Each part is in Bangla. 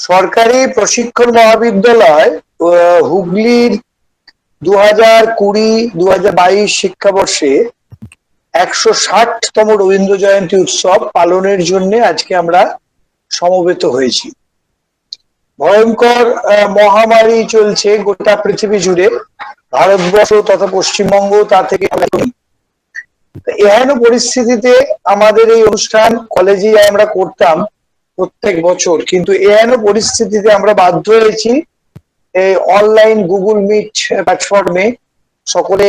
সরকারি প্রশিক্ষণ মহাবিদ্যালয় হুগলির 2020-2022 শিক্ষাবর্ষে 160তম রবীন্দ্র জয়ন্তী উৎসব পালনের জন্য আজকে আমরা সমবেত হয়েছি। ভয়ঙ্কর মহামারী চলছে গোটা পৃথিবী জুড়ে, ভারতবর্ষ তথা পশ্চিমবঙ্গ তা থেকে এহেন পরিস্থিতিতে আমাদের এই অনুষ্ঠান কলেজে আমরা করতাম প্রত্যেক বছর, কিন্তু এহেন পরিস্থিতিতে আমরা বাধ্য হয়েছি এই অনলাইন গুগল মিট প্ল্যাটফর্মে সকলে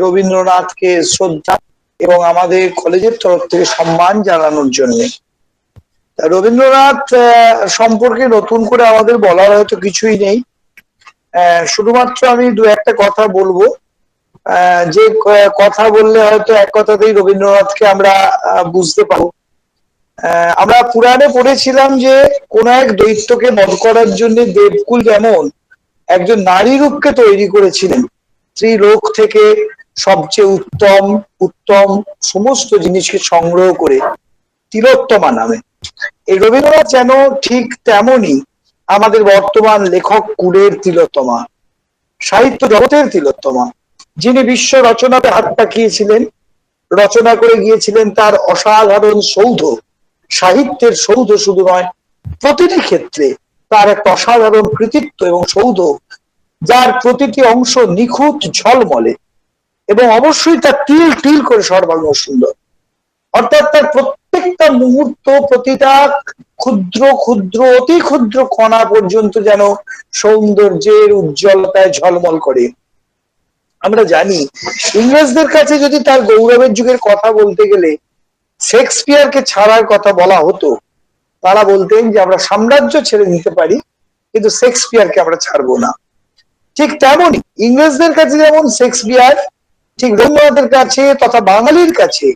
রবীন্দ্রনাথকে শ্রদ্ধা এবং আমাদের কলেজের তরফ থেকে সম্মান জানানোর জন্য। রবীন্দ্রনাথ সম্পর্কে নতুন করে আমাদের বলার হয়তো কিছুই নেই, শুধুমাত্র আমি দু একটা কথা বলবো, যে কথা বললে হয়তো এক কথাতেই রবীন্দ্রনাথকে আমরা বুঝতে পারবো। আমরা পুরাণে পড়েছিলাম যে কোন এক দৈত্যকে বধ করার জন্য দেবকুল যেমন একজন নারী রূপকে তৈরি করেছিলেন, ত্রিলোক থেকে সবচেয়ে উত্তম উত্তম সমস্ত জিনিসকে সংগ্রহ করে তিলোত্তমা নামে, এই রবীন্দ্রনাথ যেন ঠিক তেমনই আমাদের বর্তমান লেখক কুলের তিলোত্তমা, সাহিত্য জগতের তিলোত্তমা, যিনি বিশ্ব রচনাতে হাত পাকিয়েছিলেন, রচনা করে গিয়েছিলেন তার অসাধারণ সৌধ, সাহিত্যের সৌধ শুধু নয়, প্রতিটি ক্ষেত্রে তার একটা অসাধারণ কৃতিত্ব এবং সৌধ, যার প্রতিটি অংশ নিখুঁত ঝলমলে এবং অবশ্যই তার তিল তিল করে সর্বাঙ্গ সুন্দর। অর্থাৎ তার প্রত্যেকটা মুহূর্ত, প্রতিটা ক্ষুদ্র ক্ষুদ্র অতি ক্ষুদ্র কণা পর্যন্ত যেন সৌন্দর্যের উজ্জ্বলতায় ঝলমল করে। আমরা জানি ইংরেজদের কাছে যদি তার গৌরবের যুগের কথা বলতে গেলে শেক্সপিয়ারকে ছাড়ার কথা বলা হতো, তারা বলতেন যে আমরা সাম্রাজ্য ছেড়ে দিতে পারি কিন্তু শেক্সপিয়ারকে আমরা ছাড়বো না। ঠিক তেমনই ইংরেজদের কাছে যেমন শেক্সপিয়ার, ঠিক রবীন্দ্রনাথের কাছে তথা বাঙালির কাছে,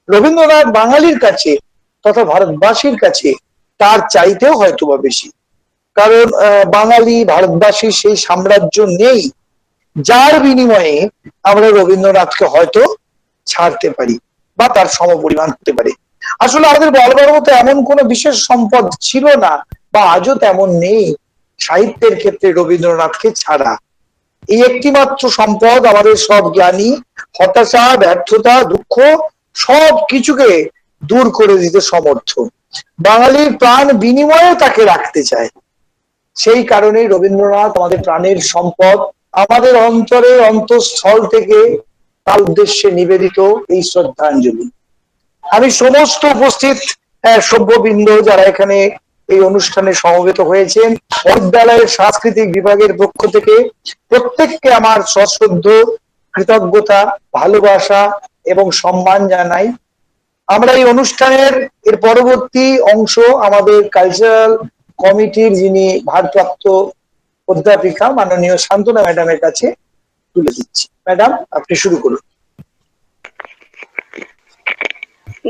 রবীন্দ্রনাথ বাঙালির কাছে তথা ভারতবাসীর কাছে তার চাইতেও হয়তোবা বেশি, কারণ বাঙালি ভারতবাসীর সেই সাম্রাজ্য নেই যার বিনিময়ে আমরা রবীন্দ্রনাথকে হয়তো ছাড়তে পারি বা তার সমপরিমাণ হতে পারে। আসলে আমাদের বলবার মতো এমন কোনো বিশেষ সম্পদ ছিল না বা আজও তেমন নেই সাহিত্যের ক্ষেত্রে রবীন্দ্রনাথকে ছাড়া। এই একটি মাত্র সম্পদ আমাদের সব জ্ঞানী হতাশা, ব্যর্থতা, দুঃখ সব কিছুকে দূর করে দিতে সমর্থ, বাঙালির প্রাণ বিনিময়ে তাকে রাখতে চায়। সেই কারণেই রবীন্দ্রনাথ আমাদের প্রাণের সম্পদ, আমাদের অন্তরের অন্তঃস্থল থেকে তার উদ্দেশ্যে নিবেদিত এই শ্রদ্ধাঞ্জলি। আমি সমস্ত উপস্থিত সভ্যবৃন্দ যারা এখানে এই অনুষ্ঠানে সমবেত হয়েছেন, বিদ্যালয়ের সাংস্কৃতিক বিভাগের পক্ষ থেকে প্রত্যেককে আমার সশ্রদ্ধ কৃতজ্ঞতা, ভালোবাসা এবং সম্মান জানাই। আমরা এই অনুষ্ঠানের এর পরবর্তী অংশ আমাদের কালচারাল কমিটির যিনি ভারপ্রাপ্ত অধ্যাপিকা মাননীয় শান্তনা ম্যাডামের কাছে তুলে দিচ্ছি। ম্যাডাম, আপনি শুরু করুন।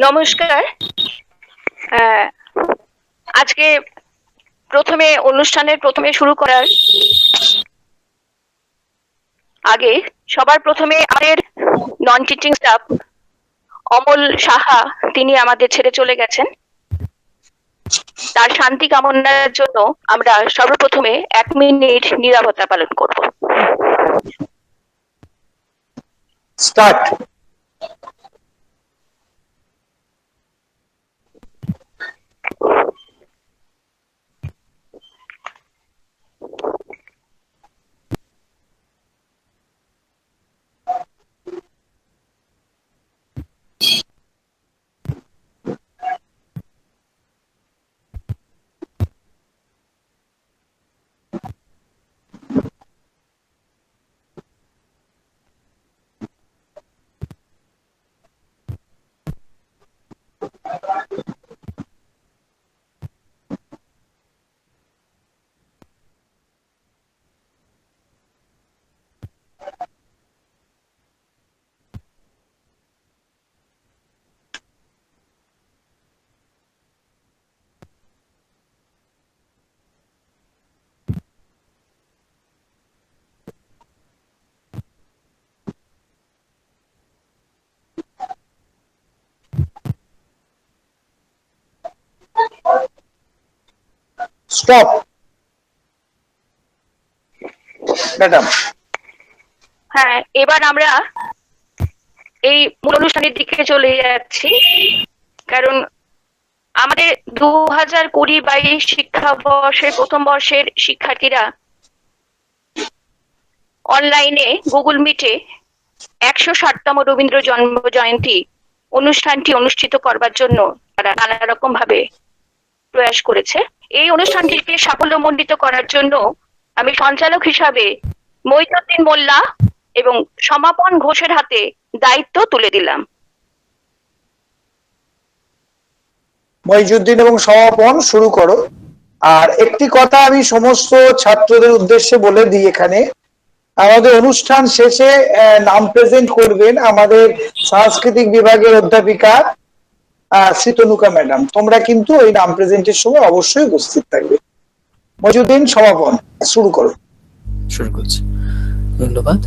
নমস্কার। আজকে অনুষ্ঠানের প্রথমে শুরু করার আগে সবার প্রথমে আমাদের non teaching staff Amal Saha, তিনি আমাদের ছেড়ে চলে গেছেন, তার শান্তি কামনার জন্য আমরা সর্বপ্রথমে 1 মিনিট নীরবতা পালন করব। স্টার্ট। Stop madam. হ্যাঁ, এবার আমরা এই মূল অনুষ্ঠানের দিকে চলে যাচ্ছি, কারণ আমাদের 2020-22 শিক্ষাবর্ষের প্রথম বর্ষের শিক্ষার্থীরা অনলাইনে গুগল মিটে 160তম রবীন্দ্র জন্ম জয়ন্তী অনুষ্ঠানটি অনুষ্ঠিত করবার জন্য তারা নানা রকম ভাবে প্রয়াস করেছে। এই অনুষ্ঠানটিকে সাফল্যমণ্ডিত করার জন্য আমি সঞ্চালক হিসাবে মইনুদ্দিন মোল্লা এবং সমাপন ঘোষের হাতে দায়িত্ব তুলে দিলাম। মইজুদ্দিন এবং সমাপন শুরু করো। আর একটি কথা আমি সমস্ত ছাত্রদের উদ্দেশ্যে বলে দিই, এখানে আমাদের অনুষ্ঠান শেষে নাম প্রেজেন্ট করবেন আমাদের সাংস্কৃতিক বিভাগের অধ্যাপিকা শীতনুকা ম্যাডাম। তোমরা কিন্তু এই নাম প্রেজেন্টের সময় অবশ্যই উপস্থিত থাকবে। মইজুদ্দিন, সমাপন শুরু করো। শুরু করছি। ধন্যবাদ।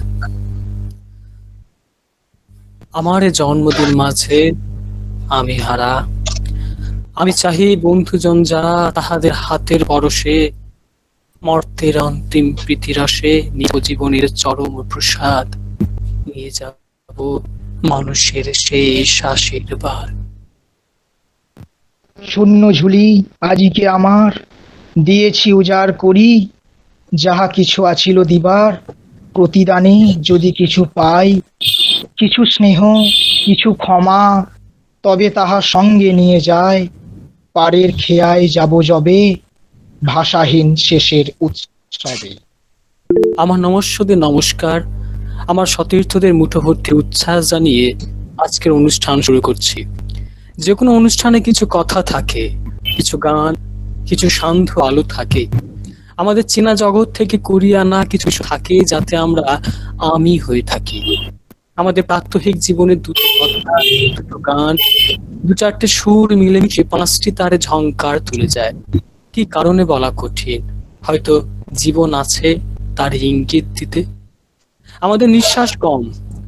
আমার জন্মদিন মাঝে আমি হারা, আমি চাহি বন্ধুজন যারা তাহাদের হাতের পরশে মর্তের অন্তিম প্রীতিরসে নিজ জীবনের চরম প্রসাদ নিয়ে যাব মানুষের সেই শ্বাসের বার। শূন্য ঝুলি আজিকে আমার, দিয়েছি উজাড় করি, যাহা কিছু আছিল দিবার, প্রতিদানে যদি কিছু পাই, কিছু স্নেহ, কিছু ক্ষমা, তবে তাহা সঙ্গে নিয়ে যায়, পারের খেয়ায় যাব যবে, ভাষাহীন শেষের উৎসবে। আমার নমস্যদের নমস্কার, আমার সতীর্থদের মুঠোভর্তি উচ্ছ্বাস জানিয়ে আজকের অনুষ্ঠান শুরু করছি। যে কোনো অনুষ্ঠানে কিছু কথা থাকে, কিছু গান, কিছু সান্ধ্য আলো থাকে, আমাদের চেনা জগৎ থেকে কুড়িয়ে আনা কিছু থাকে যাতে আমরা আমি হয়ে থাকি। আমাদের প্রাত্যহিক জীবনের দুটো কথা, দুটো গান, দু চারটে সুর মিলেমিশে পাঁচটি তারে ঝংকার তুলে যায়। কি কারণে বলা কঠিন, হয়তো জীবন আছে তার ইঙ্গিত দিতে। আমাদের নিঃশ্বাস কম,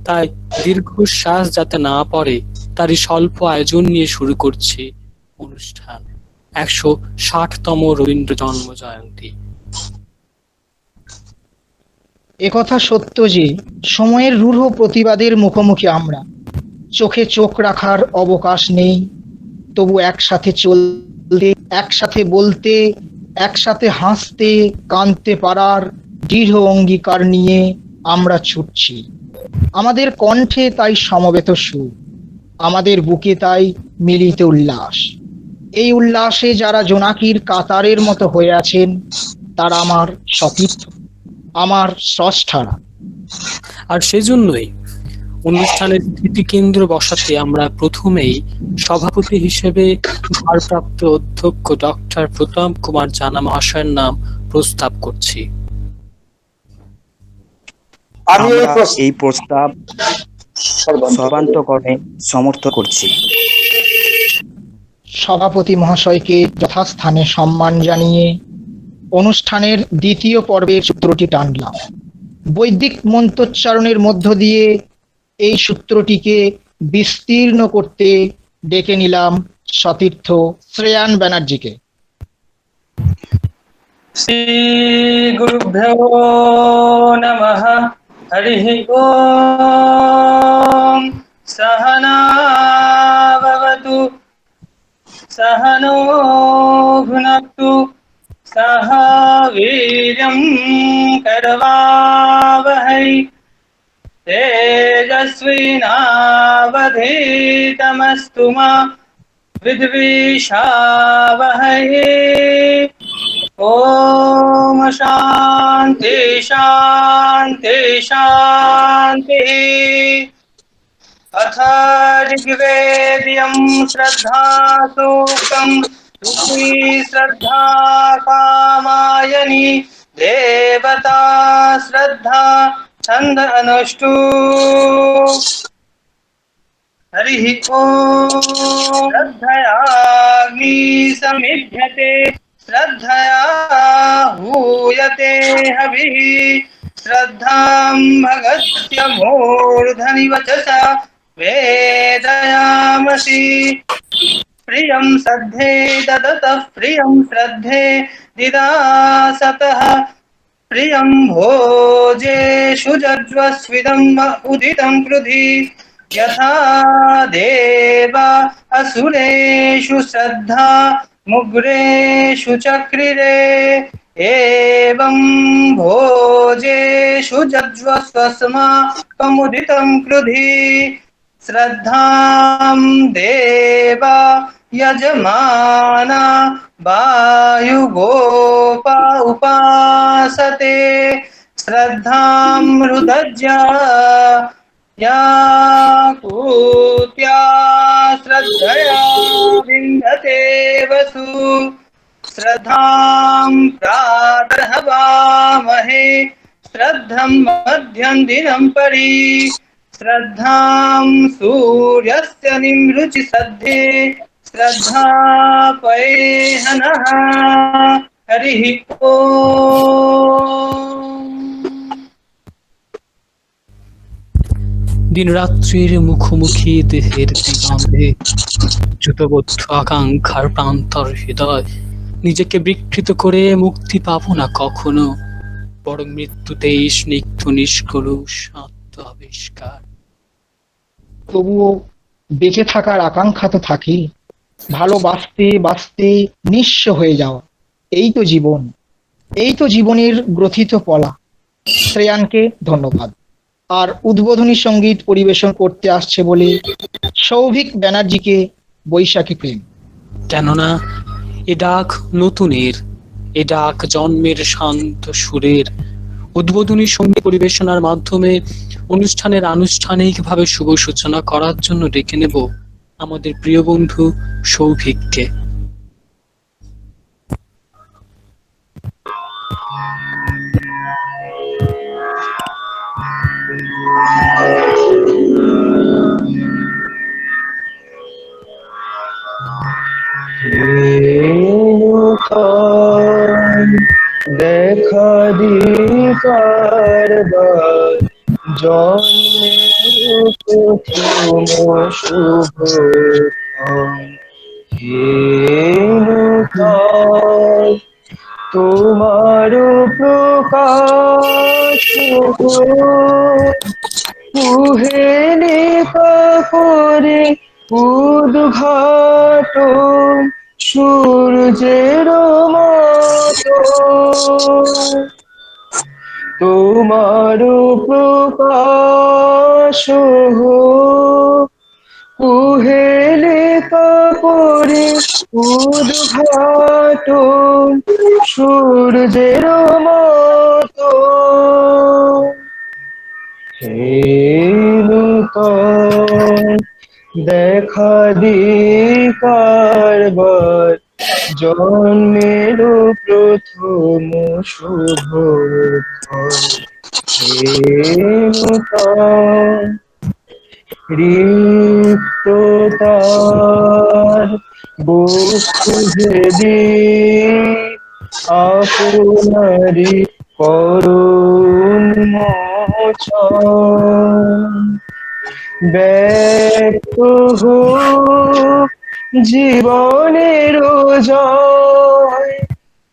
তাই দীর্ঘশ্বাস যাতে না পড়ে তারই স্বল্প আয়োজন নিয়ে শুরু করছি অনুষ্ঠান 160তম রবীন্দ্র জন্ম জয়ন্তী। একথা সত্য যে সময়ের রূঢ় প্রতিবাদের মুখোমুখি আমরা, চোখে চোখ রাখার অবকাশ নেই, তবু একসাথে চলতে, একসাথে বলতে, একসাথে হাসতে কাঁদতে পারার দৃঢ় অঙ্গীকার নিয়ে আমরা ছুটছি। আমাদের কণ্ঠে তাই সমবেত সুর, আমাদের বুকে তাই মিলিত উল্লাস। এই উল্লাসে যারা জোনাকির কাতারের মতো হয়ে আছেন তারা আমার সতীর্থ, আমার স্রষ্টারা। আর সেজন্যই অনুষ্ঠানের স্মৃতিকেন্দ্র বসাতে আমরা প্রথমেই সভাপতি হিসেবে ভারপ্রাপ্ত অধ্যক্ষ ডক্টর প্রতাপ কুমার জানা মহাশয়ের নাম প্রস্তাব করছি। আমি এই প্রস্তাব সর্বান্তকরণে সমর্থন করছি। সভাপতি মহাশয়কে যথাস্থানে সম্মান জানিয়ে অনুষ্ঠানের দ্বিতীয় পর্বের সূত্রটি টানলাম। বৈদিক মন্ত্রোচ্চারণের মধ্য দিয়ে এই সূত্রটিকে বিস্তীর্ণ করতে ডেকে নিলাম সতীর্থ শ্রেয়ান ব্যানার্জিকে। শ্রী গুরুভ্যো নমঃ। হরিঃ ওম। সহনা ভবতু, সহনো ভুনক্তু, সহ বীর্যং করবাবহৈ, তেজস্বিনাবধীতমস্তু মা বিদ্বিষাবহৈ। ओम शांति शांति शांति। अथ ऋग्वेदीयं श्रद्धासूक्तं ऋषि श्रद्धा कामायनी देवता श्रद्धा छंद अनुष्टु। हरिः ओम। श्रद्धयाग्नि समिध्यते, श्रद्धया हूयते हविः, श्रद्धां भगस्य मूर्धनि वचसा वेदयामसि। प्रियं श्रद्धे ददतः प्रियं श्रद्धे दिदासतः प्रियं भोजेषु जज्वस्विदम् उदितं कृधि यथा देवा असुरेषु श्रद्धा मुग्रेषु चक्रिरे एवं भोजेषु जज्वस्वस्माकमुदितं कृधि श्रद्धां देवा यजमाना वायुगोपा उपासते श्रद्धां हृदज्या या कूत्या श्रद्धया विन्दते वसु श्रद्धां प्रातर्हवामहे श्रद्धं मध्यं दिनं परि श्रद्धां सूर्यस्य निमृचि सद्धे श्रद्धा पयेहनः हरिः ओम्। দিন রাত্রির মুখোমুখি দেহের দিগন্ধে যুতবদ্ধ আকাঙ্ক্ষার প্রান্তর হৃদয় নিজেকে বিকৃত করে মুক্তি পাবো না কখনো, বরং মৃত্যুতেই স্নিগ্ধ নিষ্কলুষ আত্ম আবিষ্কার। তবুও বেঁচে থাকার আকাঙ্ক্ষা তো থাকে, ভালোবাসতে বাঁচতে নিঃস্ব হয়ে যাওয়া, এই তো জীবন, এই তো জীবনের গ্রথিত পলা। শ্রেয়ানকে ধন্যবাদ। আর উদ্বোধনী সঙ্গীত পরিবেশন করতে আসছে বলে সৌভিক ব্যানার্জিকে বৈশাখী প্রেম। কেননা এ ডাক নতুনের, এ ডাক জন্মের শান্ত সুরের। উদ্বোধনী সঙ্গীত পরিবেশনার মাধ্যমে অনুষ্ঠানের আনুষ্ঠানিকভাবে শুভ সূচনা করার জন্য ডেকে নেব আমাদের প্রিয় বন্ধু সৌভিককে। দেখা দিকার জন্মের প্রথম শুভ তোমার প্রকাশ কুহেলিকা করে উদ্ঘাটন সূর্যের মতো তোমার প্রকাশ কুহেলিকা করে উদ্ঘাটন সূর্যের মতো দেখা দিকার বার জন্মের প্রথম শুভ রিক্ততার বুক ভেদি আপনারি করুণ মোচন ব্যক্ত হোক জীবনের জয়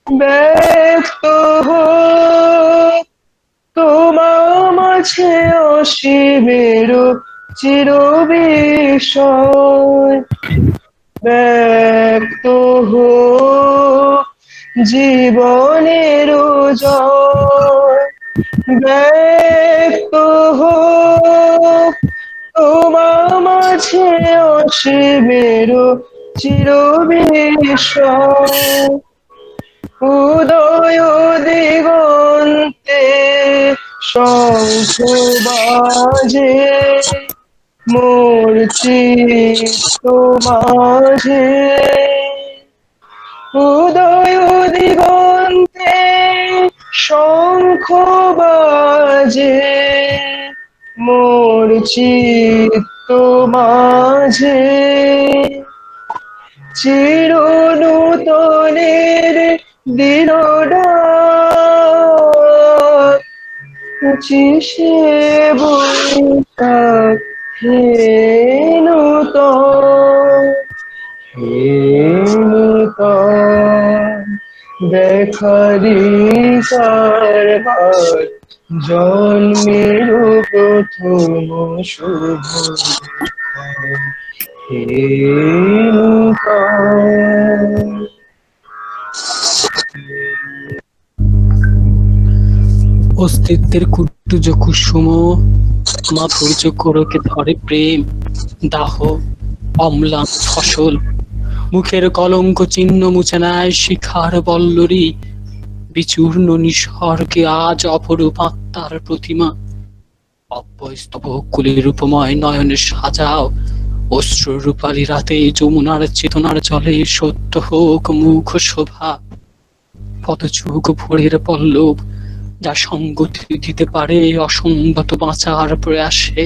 ব্যক্ত হোক তোমার মাঝে অসীমের চির বিষয় ব্যক্ত হোক জীবনের জয় ব্যক্ত হোক তোমার মাঝে অসীমের চির বিষয় উদয় দিগন্তে শঙ্খ বাজে মোর চিত্ত মাঝে উদয় দিগন্তে শঙ্খ বাজে মোর চিত্ত মাঝে চির নূতনের দিন ডাক 25শে বৈশাখ হে নূতন হে নূতন দেখারি কারবার জন্মের প্রথম শুভ হে নূতন। অস্তিত্বের কুটুজ কুসুম মাধুর্য কোরকে ধরে প্রেম দাহ অম্লান ফসল মুখের কলঙ্ক চিহ্ন মুছে নেয় শিখার বল্লরী বিচূর্ণ নিসর্গে আজ অপরূপ আত্মার প্রতিমা অব্যস্তব কুলের উপময় নয়নে সাজাও অশ্রু রূপালী রাতে যমুনার চেতনার জলে সত্য হোক মুখ শোভা পদচুক ভোরের পল্লব যা সঙ্গতি দিতে পারে অসংগত বাঁচার প্রয়াসে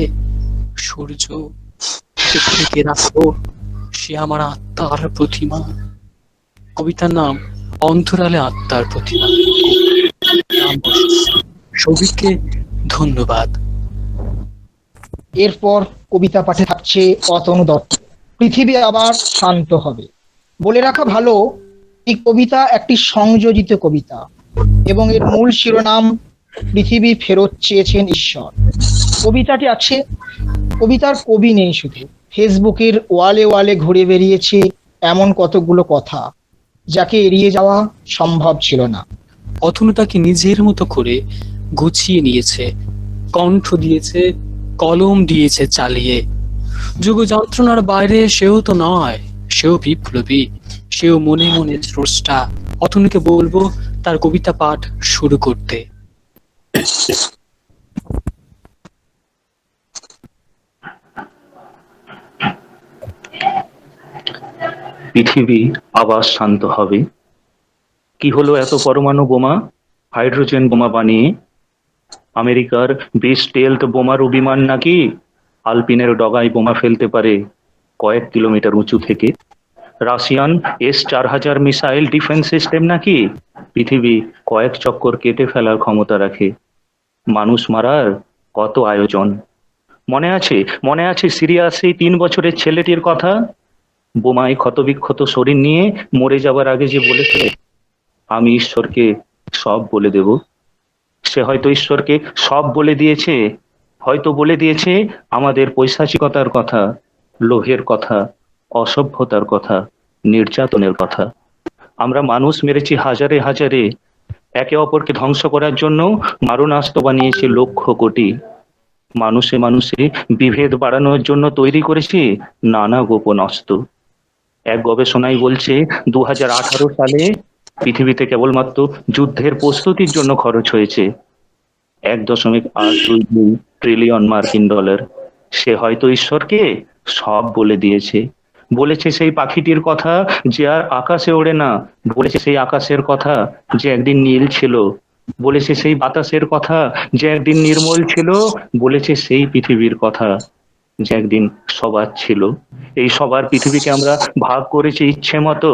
সূর্য থেকে রাখো সে আমার আত্মার প্রতিমা। কবিতার নাম অন্তরালে আত্মার প্রতিমা। সবিককে ধন্যবাদ। এরপর কবিতা পাঠে থাকছে অতনু দত্ত। পৃথিবী আবার শান্ত হবে। বলে রাখা ভালো, এই কবিতা একটি সংযোজিত কবিতা এবং এর মূল শিরোনাম পৃথিবী ফেরত চেয়েছেন ঈশ্বর। কবিতাটি আছে, কবিতার কবি নেই, শুধু ফেসবুকের ওয়ালে ওয়ালে ঘুরে বেরিয়েছে এমন কতগুলো কথা যাকে এড়িয়ে যাওয়া সম্ভব ছিল না। অতনু তাকে নিজের মতো করে গুছিয়ে নিয়েছে, কণ্ঠ দিয়েছে, কলম দিয়েছে চালিয়ে। যুগ যন্ত্রণার বাইরে সেও তো নয়, সেও বিপ্লবী, সেও মনে মনে স্রষ্টা। অতনুকে বলবো তার কবিতা পাঠ শুরু করতে। পৃথিবী আবার শান্ত হবে। কি হলো এত পরমাণু বোমা, হাইড্রোজেন বোমা বানিয়ে? আমেরিকার বেস্টেলথ বোমারু বিমান নাকি আলপিনের ডগায় বোমা ফেলতে পারে কয়েক কিলোমিটার উঁচু থেকে? Russian S-4000 missile defence system নাকি পৃথিবী কয়েক চক্কর কেটে ফেলার ক্ষমতা রাখে? মানুষ মারার কত আয়োজন! মনে আছে সিরিয়ার সেই 3 বছরের ছেলেটির কথা? বোমায় ক্ষতবিক্ষত শরীর নিয়ে মরে যাবার আগে যে বলেছে, আমি ঈশ্বরকে সব বলে দেব। সে হয়তো ঈশ্বরকে সব বলে দিয়েছে, হয়তো বলে দিয়েছে আমাদের পৈশাচিকতার কথা, লোভের কথা, অসভ্যতার কথা, নির্যাতনের কথা। আমরা মানুষ মেরেছি হাজারে হাজারে, একে অপরকে ধ্বংস করার জন্য মারণাস্ত্র বানিয়েছি লক্ষ কোটি। মানুষে মানুষে বিভেদ বাড়ানোর জন্য তৈরি করেছি নানা গোপন অস্ত্র। এক গবেষণায় বলছে 2018 সালে পৃথিবীতে কেবলমাত্র যুদ্ধের প্রস্তুতির জন্য খরচ হয়েছে 1.822 ট্রিলিয়ন মার্কিন ডলার। সে হয়তো ঈশ্বরকে সব বলে দিয়েছে। বলেছে সেই পাখিটির কথা যে আর আকাশে ওড়ে না, বলেছে সেই আকাশের কথা যে একদিন নীল ছিল, বলেছে সেই বাতাসের কথা যে একদিন নির্মল ছিল, বলেছে সেই পৃথিবীর কথা যে একদিন সবার ছিল। এই সবার পৃথিবীকে আমরা ভাগ করেছি ইচ্ছে মতো।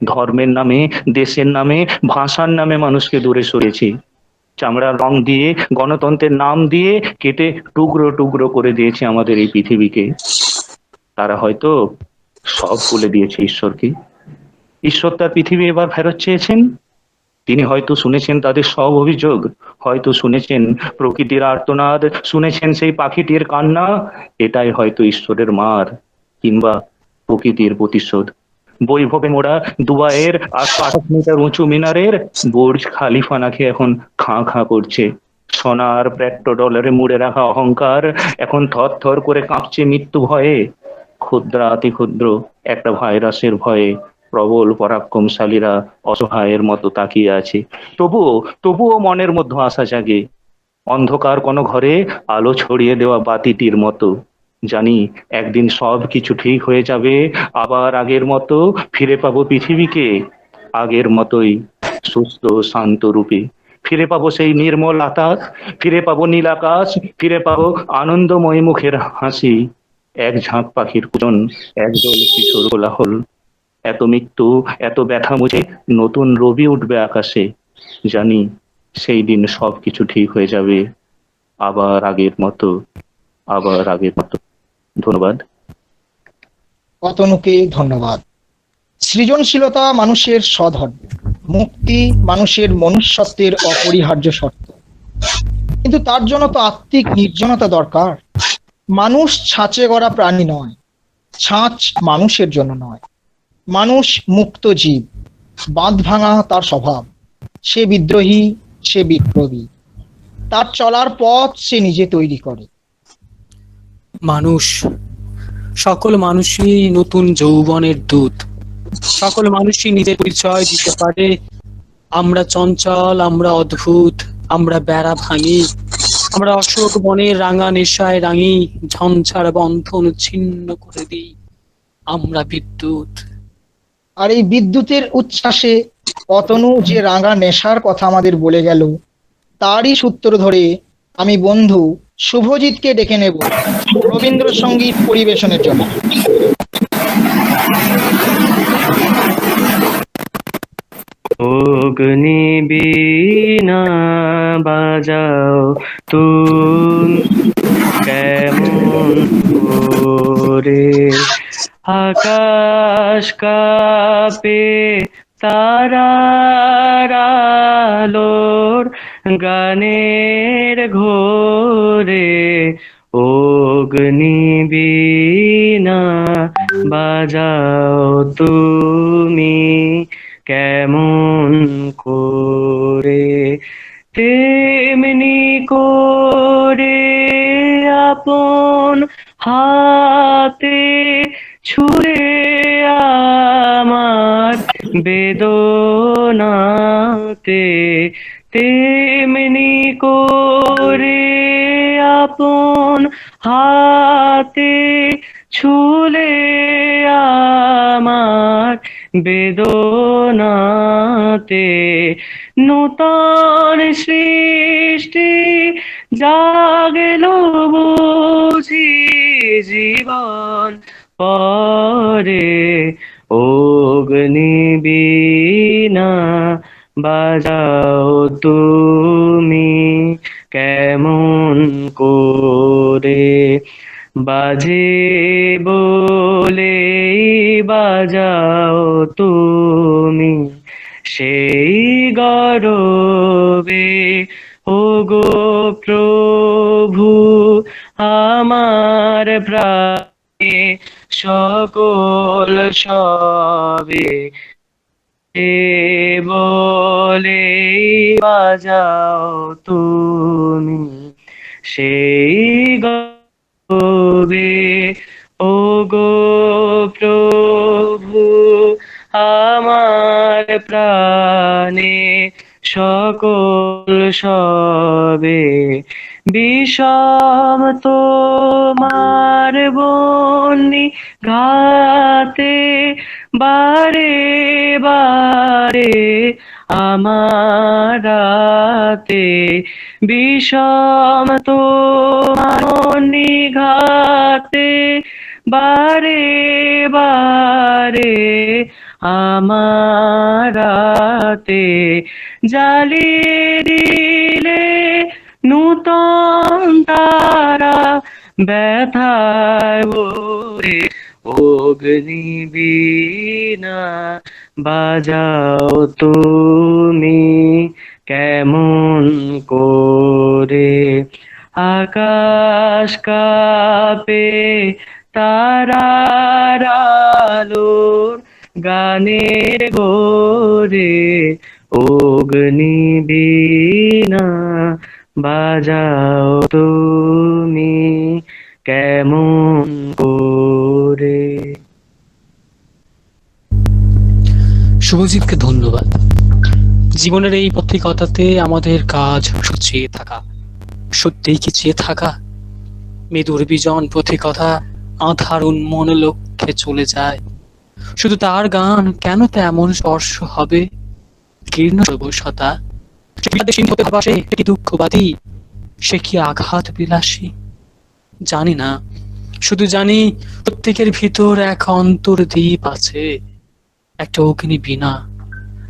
ধর্মের নামে, দেশের নামে, ভাষার নামে মানুষকে দূরে সরিয়েছি। চামড়ার রং দিয়ে, গণতন্ত্রের নাম দিয়ে কেটে টুকরো টুকরো করে দিয়েছে আমাদের এই পৃথিবীকে। তারা হয়তো সব বলে দিয়েছে ঈশ্বরকে। ঈশ্বর তার পৃথিবী এবার ফেরত চেয়েছেন। তিনি হয়তো শুনেছেন তাদের সব অভিযোগ, হয়তো শুনেছেন প্রকৃতির আর্তনাদ, শুনেছেন সেই পাখিটির কান্না। এটাই হয়তো ঈশ্বরের মার কিংবা প্রকৃতির প্রতিশোধ। বৈভবে মোড়া দুবাইয়ের 828 মিটার উঁচু মিনারের বুর্জ খালিফা নাকি এখন খাঁ খাঁ করছে। সোনার পেট্রোডলারে মুড়ে রাখা অহংকার এখন থর থর করে কাঁপছে মৃত্যু ভয়ে। ক্ষুদ্রাতি ক্ষুদ্র একটা ভাইরাসের ভয়ে প্রবল পরাক্রমশালীরা অসহায়ের মতো তাকিয়ে আছে। তবুও মনের মধ্যে আশা জাগে, অন্ধকার কোনো ঘরে আলো ছড়িয়ে দেওয়া বাতিটির মতো। জানি একদিন সব কিছু ঠিক হয়ে যাবে, আবার আগের মতো ফিরে পাবো পৃথিবীকে, আগের মতোই সুস্থ শান্ত রূপে। ফিরে পাবো সেই নির্মল আকাশ, ফিরে পাবো নীল আকাশ, ফিরে পাবো আনন্দময় মুখের হাসি, এক ঝাঁক পাখির কুজন, একদল কিশোর কোলাহল। এত মৃত্যু, এত ব্যথা মুছে নতুন রবি উঠবে আকাশে। জানি সেই দিন সব কিছু ঠিক হয়ে যাবে, আবার আগের মতো, আবার আগের মতো। ধন্যবাদ। অতনুকে ধন্যবাদ। সৃজনশীলতা মানুষের স্বধর্ম, মুক্তি মানুষের মনুষ্যত্বের অপরিহার্য শর্ত। কিন্তু তার জন্য তো আত্মিক নির্জনতা দরকার। মানুষ ছাঁচে গড়া প্রাণী নয়, ছাঁচ মানুষের জন্য নয়। মানুষ মুক্ত জীব, বাঁধ ভাঙা তার স্বভাব। সে বিদ্রোহী, সে বিপ্লবী, তার চলার পথ সে নিজে তৈরি করে। মানুষ, সকল মানুষই নতুন যৌবনের দূত। সকল মানুষই নিজের পরিচয় দিতে পারে। আমরা চঞ্চল, আমরা অদ্ভুত, আমরা বেড়া ভাঙি, আমরা অশোক বনের রাঙা নেশায় রাঙি, ঝঞ্ঝার বন্ধন ছিন্ন করে দিই, আমরা বিদ্যুৎ। আর এই বিদ্যুতের উচ্ছ্বাসে অতনু যে রাঙা নেশার কথা আমাদের বলে গেল, তারই সূত্র ধরে আমি বন্ধু শুভজিৎকে ডেকে নেব রবীন্দ্রসঙ্গীত পরিবেশনের জন্য। অগ্নিবীণা বাজাও তুমি কেমন করে, আকাশ কাঁপে তারার আলোর গানের ঘোরে। অগ্নিবীণা বাজাও তুমি কেমন করে, তেমনি করে আপন হাতে ছুঁড়ে আমার বেদনাতে, তেমনি করে আপন হাতে ছুঁলে আমার বেদনাতে। নূতন সৃষ্টি জাগেল বুঝি জীবন পরে। অগ্নিবীণা বাজাও তুমি কেমন করে, বাজে বলে বাজাও তুমি সেই গরবে। ওগো প্রভু আমার প্রাণে সকল সবে, বলে বাজাও তুমি সেই গরবে। ওগো প্রভু আমার প্রাণে সকল সবে, বিষম তোমার বন্যি ঘাতে বারে বারে আমার রাতে। বিষম তোমার বন্যি ঘাতে বারে বারে আমার রাতে। জ্বালিয়ে দিলে নূতন তারা ব্যথায় ভরে। অগ্নিবীণা বাজাও তুমি কেমন করে, আকাশ কাঁপে তারার আলোর গানের ঘোরে। অগ্নিবীণা বাজাও তুমি কেমন করে। শুভজিৎকে ধন্যবাদ। জীবনের এই পথিকতাতে আমাদের কাজ চেয়ে থাকা, সত্যিই কি চেয়ে থাকা? মৃদুর বিজন পথিকতা আধার উন্মন লক্ষ্যে চলে যায়। শুধু তার গান কেন তেমন স্পর্শ হবে? কীর্ণ সর্বস্বতা, সে কি দুঃখবাদী, সে কি আঘাত বিলাসী? জানি না, শুধু জানি প্রত্যেকের ভিতর এক অন্তর্দ্বীপ আছে, একটা অগ্নিবীণা,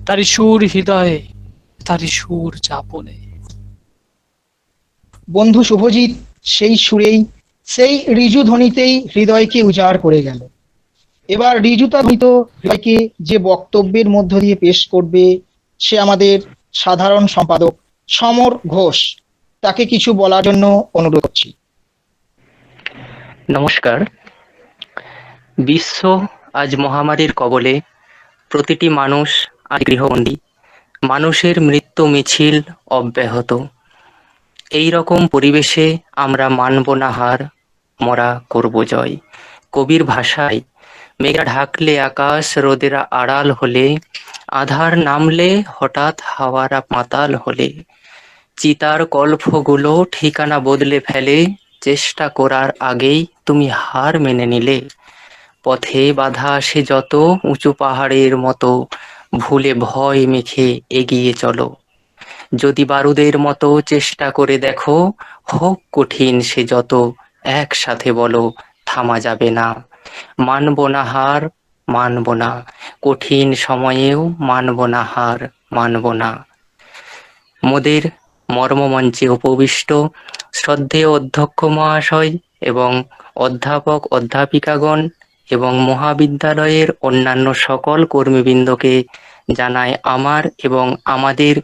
তারই সুর হৃদয়ে, তারই সুর যাপনে। বন্ধু শুভজিৎ সেই সুরেই, সেই ঋজু ধ্বনিতেই হৃদয়কে উজাড় করে গেল এবার ঋজুতা ধ্বনিত হৃদয়কে যে বক্তব্যের মধ্য দিয়ে পেশ করবে সে আমাদের সাধারণ সম্পাদক সমর ঘোষ। তাকে কিছু বলার জন্য অনুরোধ করছি। নমস্কার। বিশ্ব আজ মহামারীর কবলে, প্রতিটি মানুষ আজ গৃহবন্দী, মানুষের মৃত্যু মিছিল অব্যাহত। এই রকম পরিবেশে আমরা মানব না হার, মরা করব জয়। কবির ভাষায়, মেঘা ঢাকলে আকাশ, রোদেরা আড়াল হলে, আধার নামলে হঠাৎ হাওয়ারা মাতাল হলে, চিতার কল্পগুলো ঠিকানা বদলে ফেলে, চেষ্টা করার আগেই তুমি হার মেনে নিলে। পথে বাধা আসে যত, উঁচু পাহাড়ের মতো, ভুলে ভয় মেখে এগিয়ে চলো। যদি বারুদের মতো চেষ্টা করে দেখো, হোক কঠিন সে যত, একসাথে বলো থামা যাবে না। মানব না হার, মানব না, কঠিন সময়েও মানব না হার, মানব না। মোদের মর্মমঞ্চে উপবিষ্ট শ্রদ্ধেয় অধ্যক্ষ মহাশয় এবং অধ্যাপক অধ্যাপিকাগণ এবং মহাবিদ্যালয়ের অন্যান্য সকল কর্মীবৃন্দকে জানাই আমার এবং আমাদের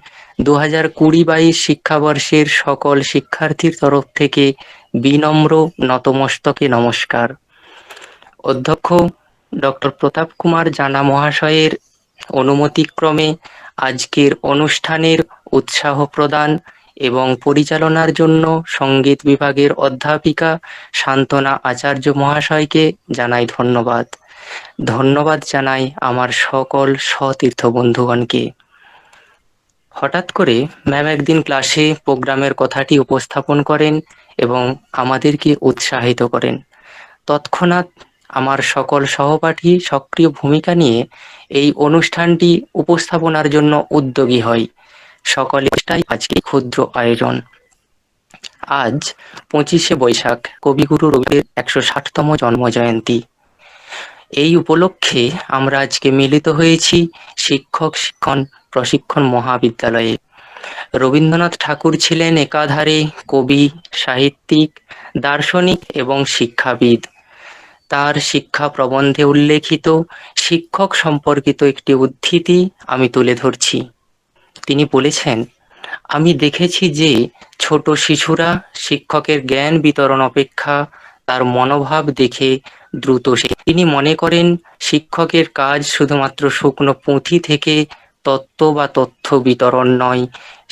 2020-22 শিক্ষাবর্ষের সকল শিক্ষার্থীর তরফ থেকে বিনম্র নতমস্তকে নমস্কার। অধ্যক্ষ ডক্টর প্রতাপ কুমার জানা মহাশয়ের অনুমতিক্রমে আজকের অনুষ্ঠানের উৎসাহ প্রদান এবং পরিচালনার জন্য সঙ্গীত বিভাগের অধ্যাপিকা শান্তনা আচার্য মহাশয়কে জানাই ধন্যবাদ। ধন্যবাদ জানাই আমার সকল সতীর্থ বন্ধুগণকে। হঠাৎ করে ম্যাম একদিন ক্লাসে প্রোগ্রামের কথাটি উপস্থাপন করেন এবং আমাদেরকে উৎসাহিত করেন। তৎক্ষণাৎ আমার সকল সহপাঠী সক্রিয় ভূমিকা নিয়ে এই অনুষ্ঠানটি উপস্থাপনার জন্য উদ্যোগী হয়। সকলেই আজকে ক্ষুদ্র আয়োজন। আজ 25শে বৈশাখ, কবিগুরু রবীন্দ্রের 160তম জন্মজয়ন্তী। এই উপলক্ষে আমরা আজকে মিলিত হয়েছি শিক্ষক শিক্ষণ প্রশিক্ষণ মহাবিদ্যালয়ে। রবীন্দ্রনাথ ঠাকুর ছিলেন একাধারে কবি, সাহিত্যিক, দার্শনিক এবং শিক্ষাবিদ। তার শিক্ষা প্রবন্ধে উল্লেখিত শিক্ষক সম্পর্কিত একটি উদ্ধৃতি আমি তুলে ধরছি। তিনি বলেছেন, আমি দেখেছি যে ছোট শিশুরা শিক্ষকের জ্ঞান বিতরণ অপেক্ষা তার মনোভাব দেখে দ্রুত শেখে। তিনি মনে করেন শিক্ষকের কাজ শুধুমাত্র শুকনো পুঁথি থেকে তত্ত্ব বা তথ্য বিতরণ নয়,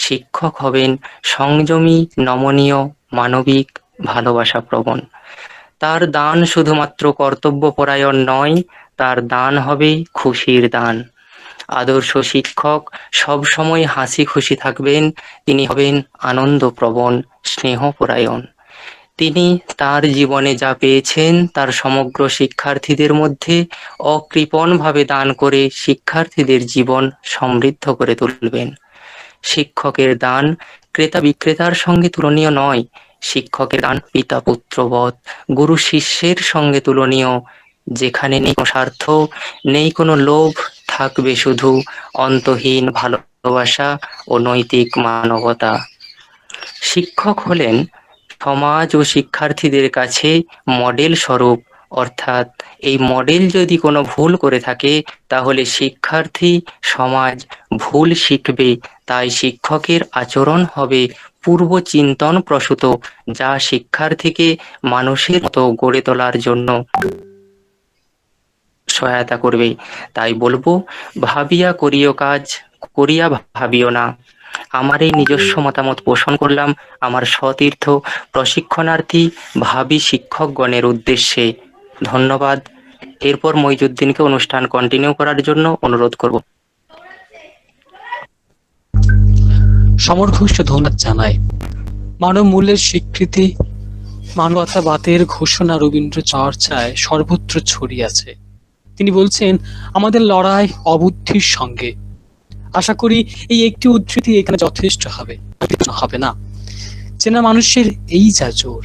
শিক্ষক হবেন সংযমী, নমনীয়, মানবিক, ভালোবাসা প্রবণ। তার দান শুধুমাত্র কর্তব্যপরায়ণ নয়, তার দান হবে খুশির দান। আদর্শ শিক্ষক সব সময় হাসি খুশি থাকবেন, তিনি হবেন আনন্দপ্রবণ, স্নেহপরায়ণ। তিনি তার জীবনে যা পেয়েছেন তার সমগ্র শিক্ষার্থীদের মধ্যে অকৃপণভাবে দান করে শিক্ষার্থীদের জীবন সমৃদ্ধ করে তুলবেন। শিক্ষকের দান ক্রেতা বিক্রেতার সঙ্গে তুলনীয় নয়, শিক্ষকের দান পিতা পুত্রবৎ, গুরু শিষ্যের সঙ্গে তুলনীয়। যেখানে নেই কোনো স্বার্থ, নেই কোনো লোভ, থাকবে শুধু অন্তহীন ভালোবাসা ও নৈতিক মানবতা। শিক্ষক হলেন সমাজ ও শিক্ষার্থীদের কাছে মডেল স্বরূপ, অর্থাৎ এই মডেল যদি কোনো ভুল করে থাকে তাহলে শিক্ষার্থী সমাজ ভুল শিখবে। তাই শিক্ষকের আচরণ হবে পূর্ব চিন্তন প্রসূত, যা শিক্ষার্থীকে মানুষের মতো গড়ে তোলার জন্য সহায়তা করবে। তাই বলবো, ভাবিয়া করিও কাজ, করিয়া ভাবিও না। আমার এই নিজস্ব মতামত পোষণ করলাম আমার সতীর্থ প্রশিক্ষণার্থী ভাবী শিক্ষকগণের উদ্দেশ্যে। ধন্যবাদ। এরপর মইজুদ্দিনকে অনুষ্ঠান কন্টিনিউ করার জন্য অনুরোধ করব। সমর ঘোষকে ধন্যবাদ জানাই। মানব মূল্যের স্বীকৃতি, মানবতাবাদের ঘোষণা রবীন্দ্র চর্চায় সর্বত্র ছড়িয়ে আছে। তিনি বলছেন, আমাদের লড়াই অবুদ্ধির সঙ্গে। আশা করি এই একটি উদ্ধৃতি এখানে যথেষ্ট হবে না। চেনা মানুষের এই যা জোর,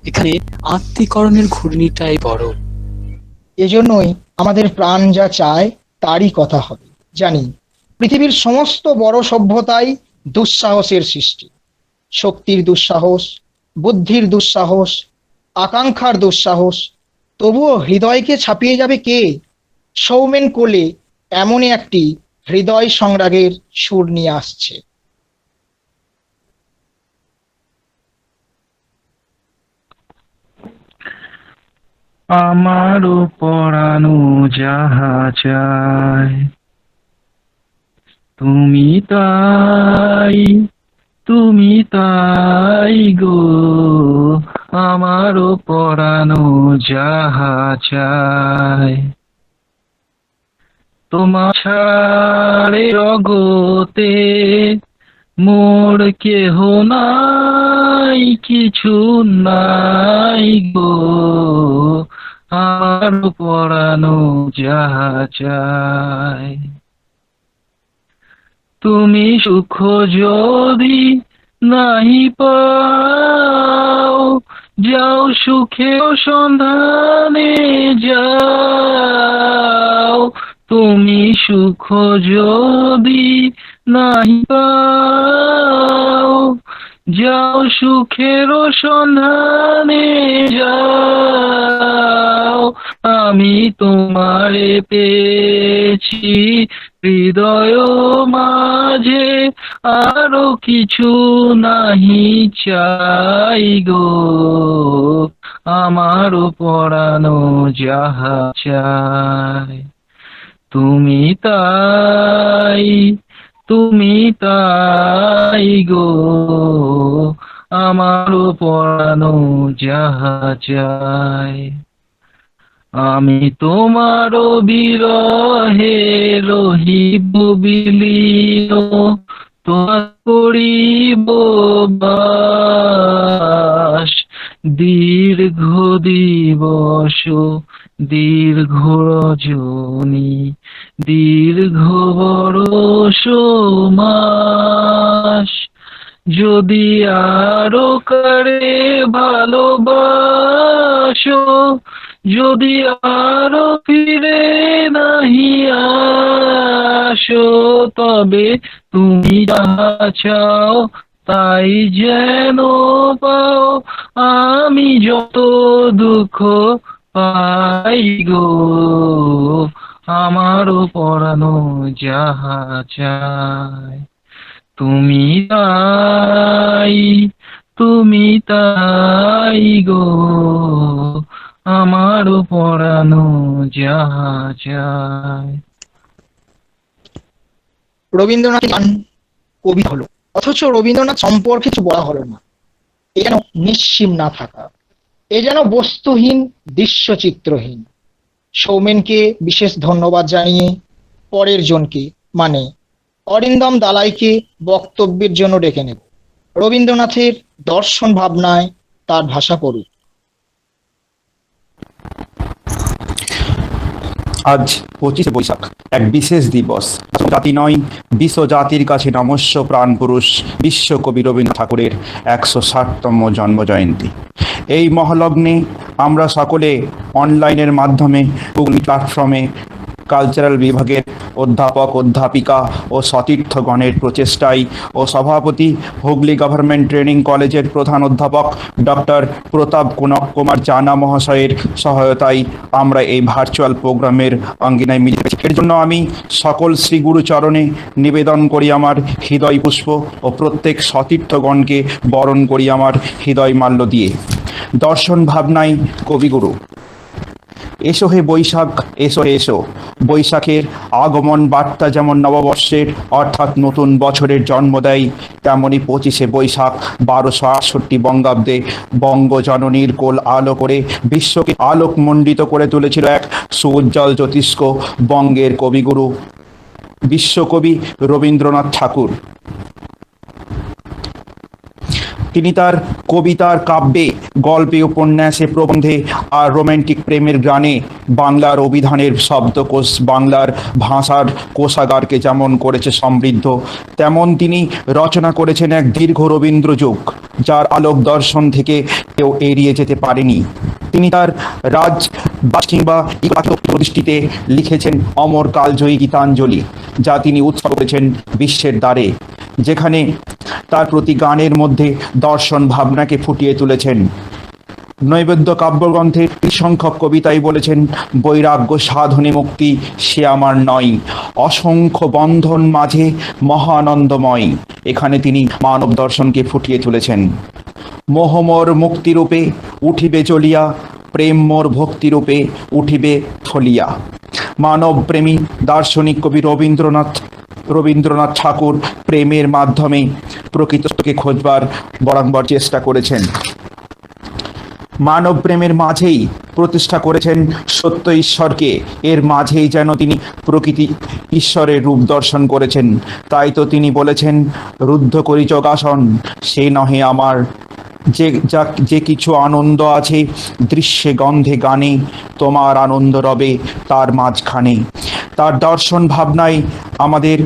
এখানে আত্মীকরণের ঘূর্ণিটাই বড়। এজন্যই আমাদের প্রাণ যা চায় তারই কথা হবে। জানি পৃথিবীর সমস্ত বড় সভ্যতাই দুঃসাহসের সৃষ্টি। শক্তির দুঃসাহস, বুদ্ধির দুঃসাহস, আকাঙ্ক্ষার দুঃসাহস। তবুও হৃদয়কে ছাপিয়ে যাবে কে? সৌমেন কোলে এমনই একটি হৃদয় সংরাগের সুর নিয়ে আসছে। আমারও পরানো যাহা চায় তুমি তাই গো, আমারও পরানো যাহা চায় তোমার ছাড়ে জগতে মোর কেহ নাই, কিছু নাই গো, আর পরানো যাহা চায় তুমি সুখ যদি নাহি পাও, যাও সুখে সন্ধানে যাও, তুমি সুখ যদি নাহি পাও, যাও সুখের সন্ধানে যাও, আমি তোমারে পেয়েছি হৃদয় মাঝে, আরো কিছু নাহি চাই গো, আমারও পরানো যাহা চায় তুমি তাই গো, আমারও পরানো যাহা চায় আমি তোমারও বিরহে রহিব বিলীন, তোমার করিব বাস, দীর্ঘ দিবস দীর্ঘ রজনী দীর্ঘ বরষ মাস, যদি আরো কারে ভালোবাসো, যদি আরো ফিরে নাহি আসো, তবে তুমি যাহা চাও তাই যেন পাও, আমি যত দুঃখ পাই গো, আমারও পরানো যাহা চায় তুমি তাই গো, আমারও পরানো যাহা চায়। রবীন্দ্রনাথ গান কবি হলো, অথচ রবীন্দ্রনাথ সম্পর্কে কিছু বলা হলো না। এ যেন নিঃসীম না থাকা, এ যেন বস্তুহীন দৃশ্যচিত্রহীন। সৌমেনকে বিশেষ ধন্যবাদ জানিয়ে পরের জনকে মানে অরিন্দম দালাইকে বক্তব্যের জন্য ডেকে নেব। রবীন্দ্রনাথের দর্শন ভাবনায় তার ভাষা পড়ুক। আজ 25শে বৈশাখ, এক বিশেষ দিবস। জাতি নয়, বিশ্ব জাতির কাছে নমস্য প্রাণ পুরুষ বিশ্বকবি রবীন্দ্রনাথ ঠাকুরের 160তম জন্মজয়ন্তী। এই মহালগ্নে আমরা সকলে অনলাইনের মাধ্যমে গুগল প্ল্যাটফর্মে কালচারাল বিভাগের অধ্যাপক অধ্যাপিকা ও সতীর্থগণের প্রচেষ্টায় ও সভাপতি হুগলি গভর্নমেন্ট ট্রেনিং কলেজের প্রধান অধ্যাপক ডক্টর প্রতাপ কুমার জানা মহাশয়ের সহায়তায় আমরা এই ভার্চুয়াল প্রোগ্রামের অঙ্গিনায় মিলেছি। এর জন্য আমি সকল শ্রী গুরুচরণে নিবেদন করি আমার হৃদয় পুষ্প ও প্রত্যেক সতীর্থগণকে বরণ করি আমার হৃদয় মাল্য দিয়ে। দর্শন ভাবনায় কবিগুরু। এসো হে বৈশাখ, এসো এসো। বৈশাখের আগমন বার্তা যেমন নববর্ষের অর্থাৎ নতুন বছরের জন্ম দেয়, তেমনি 25শে বৈশাখ 1268 বঙ্গাব্দে বঙ্গজননীর কোল আলো করে বিশ্বকে আলোকমণ্ডিত করে তুলেছিল এক সুউজ্জ্বল জ্যোতিষ্ক বঙ্গের কবিগুরু বিশ্বকবি রবীন্দ্রনাথ ঠাকুর। তিনি তার কবিতার কাব্যে, গল্পে, উপন্যাসে, প্রবন্ধে আর রোমান্টিক প্রেমের গানে বাংলার অভিধানের শব্দকোষ, বাংলার ভাষার কোষাগারকে যেমন করেছে সমৃদ্ধ, তেমন তিনি রচনা করেছেন এক দীর্ঘ রবীন্দ্র যুগ, যার আলোক দর্শন থেকে কেউ এড়িয়ে যেতে পারেনি। তিনি তার রাজ কিংবা দৃষ্টিতে লিখেছেন অমর কালজয়ী গীতাঞ্জলি, যা তিনি উৎসর্গ করেছেন বিশ্বের দ্বারে, যেখানে তার প্রতি গানের মধ্যে দর্শন ভাবনাকে ফুটিয়ে তুলেছেন। নৈবেদ্য কাব্যগ্রন্থের সংখ্যক কবিতাই বলেছেন, বৈরাগ্য সাধনে মুক্তি সে আমার নয়, অসংখ্য বন্ধন মাঝে মহানন্দময়। এখানে তিনি মানব দর্শনকে ফুটিয়ে তুলেছেন। মোহমোর মুক্তিরূপে উঠিবে চলিয়া, প্রেম মোর ভক্তিরূপে উঠিবে থলিয়া। মানব প্রেমী দার্শনিক কবি রবীন্দ্রনাথ ঠাকুর প্রেমের মাধ্যমে প্রকৃতকে খোঁজবার বরাবর চেষ্টা করেছেন। মানব প্রেমের মাঝেই প্রতিষ্ঠা করেছেন সত্য ঈশ্বরকে, এর মাঝেই যেন তিনি প্রকৃতি ঈশ্বরের রূপ দর্শন করেছেন। তাই তো তিনি বলেছেন, রুদ্ধ করি যোগাসন সে নহে আমার, যে কিছু আনন্দ আছে দৃশ্যে গন্ধে গানে, তোমার আনন্দ রবে তার মাঝখানে। তার দর্শন ভাবনায় আমাদের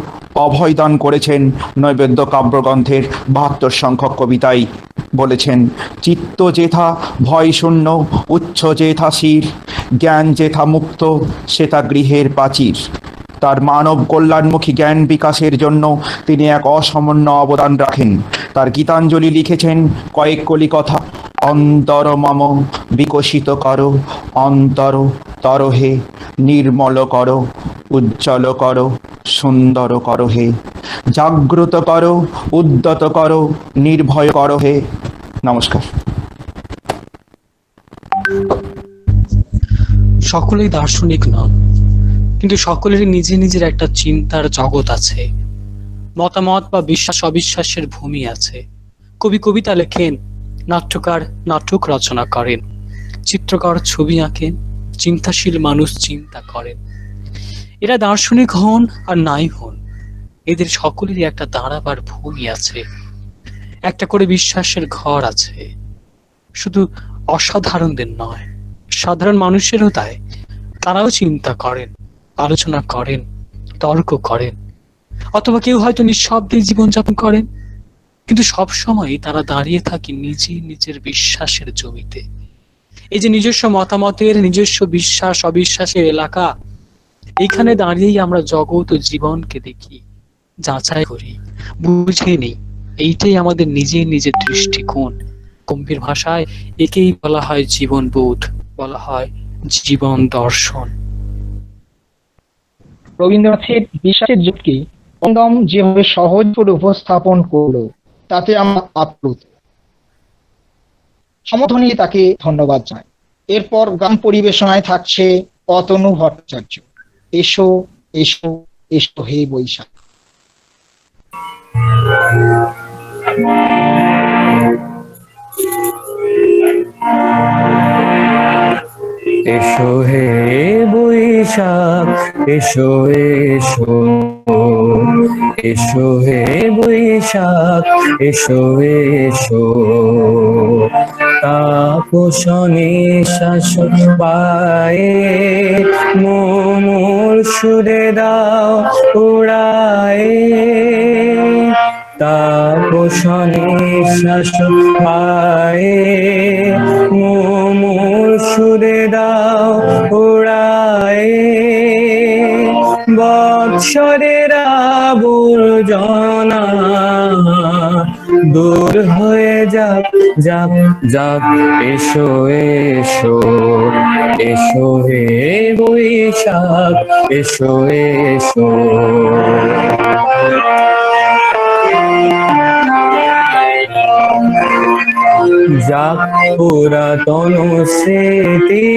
অভয় দান করেছেন। নৈবেদ্য কাব্যগ্রন্থের ৭২ সংখ্যক কবিতায় বলেছেন, চিত্ত যেথা ভয় শূন্য, উচ্চ যেথা শির, জ্ঞান যেথা মুক্ত সেথা গৃহের প্রাচীর। তার মানব কল্যাণমুখী জ্ঞান বিকাশের জন্য তিনি এক অসামান্য অবদান রাখেন। তার গীতাঞ্জলি লিখেছেন কয়েক কলি কথা, অন্তর মম বিকশিত করো, অন্তর তরহে নির্মল করো, উজ্জ্বল করো, সুন্দর করো হে, জাগ্রত করো, উদ্যত করো, নির্ভয় করো হে। নমস্কার। সকলেই দার্শনিক নন, কিন্তু সকলেরই নিজের নিজের একটা চিন্তার জগৎ আছে, মতামত বা বিশ্বাস অবিশ্বাসের ভূমি আছে। কবি কবিতা লেখেন, নাট্যকার নাটক রচনা করেন, চিত্রকর ছবি আঁকেন, চিন্তাশীল মানুষ চিন্তা করেন। এরা দার্শনিক হন আর নাই হন, এদের সকলেরই একটা দাঁড়াবার ভূমি আছে, একটা করে বিশ্বাসের ঘর আছে। শুধু অসাধারণদের নয়, সাধারণ মানুষেরও তাই। তারাও চিন্তা করেন, আলোচনা করেন, তর্ক করেন, অথবা কেউ হয়তো নিঃশব্দে জীবনযাপন করেন, কিন্তু সবসময় তারা দাঁড়িয়ে থাকে নিজের বিশ্বাসের জমিতে। এই যে নিজস্ব মতামতের, নিজস্ব বিশ্বাস অবিশ্বাসের এলাকা, এইখানে দাঁড়িয়েই আমরা জগৎ ও জীবনকে দেখি, যাচাই করি, বুঝে নেই। এইটাই আমাদের নিজের দৃষ্টিকোণ। গম্ভীর ভাষায় একেই বলা হয় জীবনবোধ, বলা হয় জীবন দর্শন। রবীন্দ্রনাথের বিশ্বাসের যুগকে একদম যেভাবে সহজ করে উপস্থাপন করলো, তাতে আমরা আপ্লুত। সমর্থনে তাকে ধন্যবাদ জানাই। এরপর গান পরিবেশনায় থাকছে অতনু ভট্টাচার্য। এসো এসো এসো হে বৈশাখ। এসো হে বৈশাখ এসো এসো, এসো হে বৈশাখ এসো এসো, তাপসনে শাসন পায়ে মোর সুরে দাও উড়ায়ে, তাপসনে শাসন পায়ে মোর সুরে দাও উড়ায়ে, বৎসরের আবর্জনা দূর হয়ে যাক যাক যাক, এসো এসো এসো হে বৈশাখ এসো এসো। যাক পুরাতন স্মৃতি,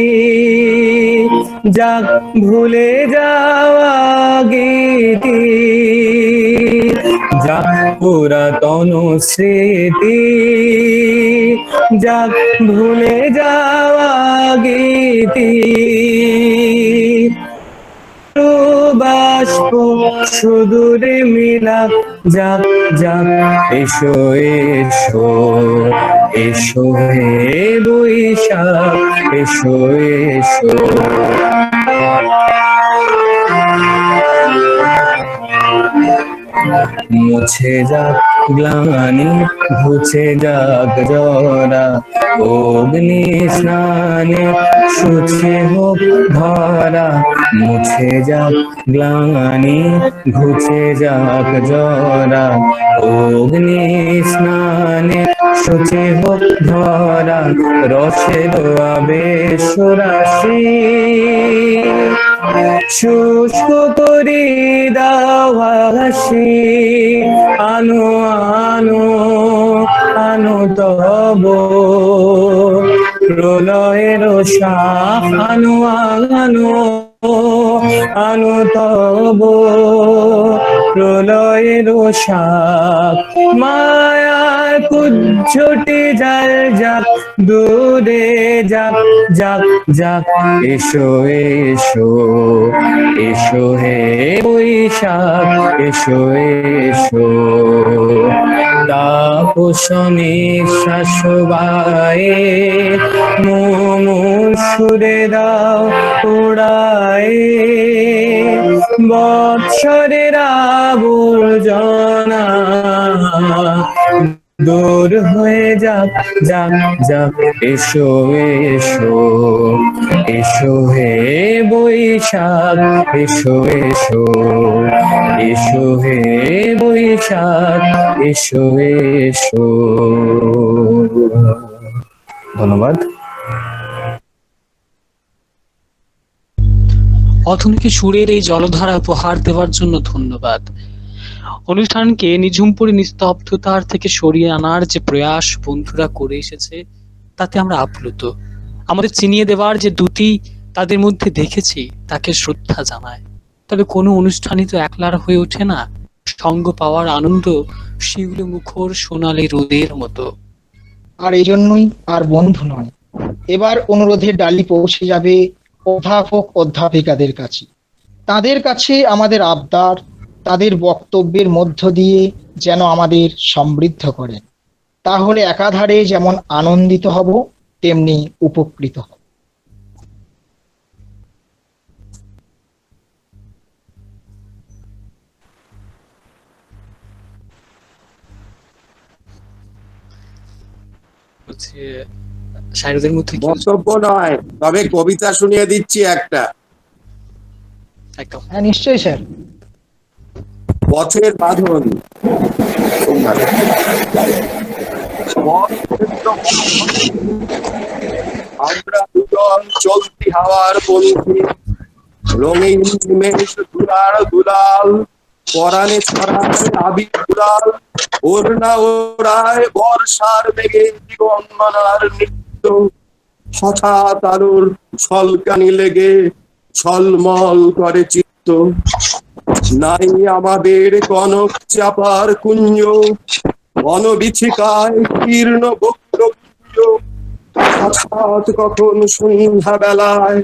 যাক ভুলে যাওয়া গীতি, যাক পুরাতন স্মৃতি, যাক ভুলে যাওয়া গীতি, বাষ্প সুদূরে মিলাপ যাক যাক, এসো এসো এসো হে বৈশাখ এসো এসো। মুছে যাক গ্লানি ঘুচে যাক জরা, অগ্নি স্নানে শুচি হোক ধরা, মুছে যাক গ্লানি ঘুচে যাক জরা, অগ্নি স্নানে শুচি হোক ধরা রসের আবেশ রাশি শুষ্ক করি দাও হাসি আনো আনো আনো তব প্রলয়ের শাখ আনো আনো আনো তব প্রলয়ের শাখ মায়ার কুজ্জটি জাল যাক দূরে যাক যাক যাক এসো এসো এসো হে বৈশাখ এসো এসো তাপসনে শাসবায়ে সুরে দাও উড়ায় বৎসরের আবর্জনা দূর হয়ে যাক যাক যাক এসো এসো এসো হে বৈশাখ এসো এসো এসো হে বৈশাখ এসো এসো। ধন্যবাদ। অথনিকে সুরের এই জলধারা উপহার দেওয়ার জন্য ধন্যবাদ। অনুষ্ঠানকে নিঝুমপুরি নিস্তব্ধতার থেকে সরিয়ে আনার যে প্রয়াস বন্ধুরা করে এসেছে তাতে আমরা আপ্লুত। আমাদের চিনিয়ে দেওয়ার যে দ্যুতি তাদের মধ্যে দেখেছি তাকে শ্রদ্ধা জানায়। তবে কোনো অনুষ্ঠানই তো একলার হয়ে ওঠে না, সঙ্গ পাওয়ার আনন্দ শিউলি মুখর সোনালি রোদের মতো। আর এই জন্যই আর বন্ধু নয়, এবার অনুরোধের ডালি পৌঁছে যাবে অধ্যাপক অধ্যাপিকাদের কাছে। তাদের কাছে আমাদের আবদার তাদের বক্তব্যের মধ্য দিয়ে যেন আমাদের সমৃদ্ধ করেন। তাহলে একাধারে যেমন আনন্দিত হব তেমনি উপকৃত হব। শায়রদের মধ্যে বক্তব্য নয়, তবে কবিতা শুনিয়ে দিচ্ছি একটা। একদম হ্যাঁ নিশ্চয়ই স্যার। পথের বাঁধন। আমরা দুজন চলতি হাওয়ার পন্থী, রঙিন নিমেষ দুলার দুলাল, পরাণে ছড়ায় আবির দুলাল, ওড়না ওড়ায় বর্ষার বেগে দিগম্বনার নৃত্য, হঠাৎ আলোর ছলকানি লেগে ছলমল করে চিত্ত। নাই আমাদের কনক চাপার কুঞ্জ, বনবিছিকায় কীর্ণ বক্রপুঞ্জ, হঠাৎ কখন সন্ধ্যা বেলায়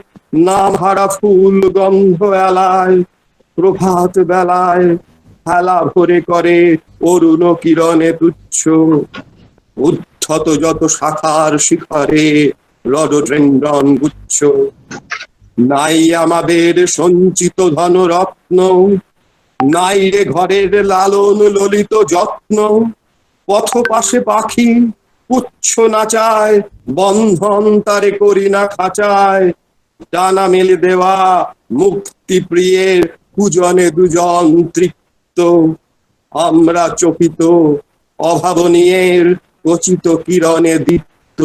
নাম হারা ফুল গন্ধ এলায়, প্রভাত বেলায় হেলা ভরে করে অরুণ কিরণে তুচ্ছ, উদ্ধত যত শাখার শিখরে রডোড্রেন্ডন গুচ্ছ। নাই আমাদের সঞ্চিত ধনরত্ন, নাই রে ঘরের লালন ললিত যত্ন, পথ পাশে পাখি পুচ্ছ নাচায়, বন্ধন তারে করি না খাঁচায়, ডানা মেলে দেওয়া মুক্তি প্রিয়ের পূজনে দুজন তৃপ্ত। আমরা চকিত অভাবনীয়ের কচিত কিরণে দীপ্ত।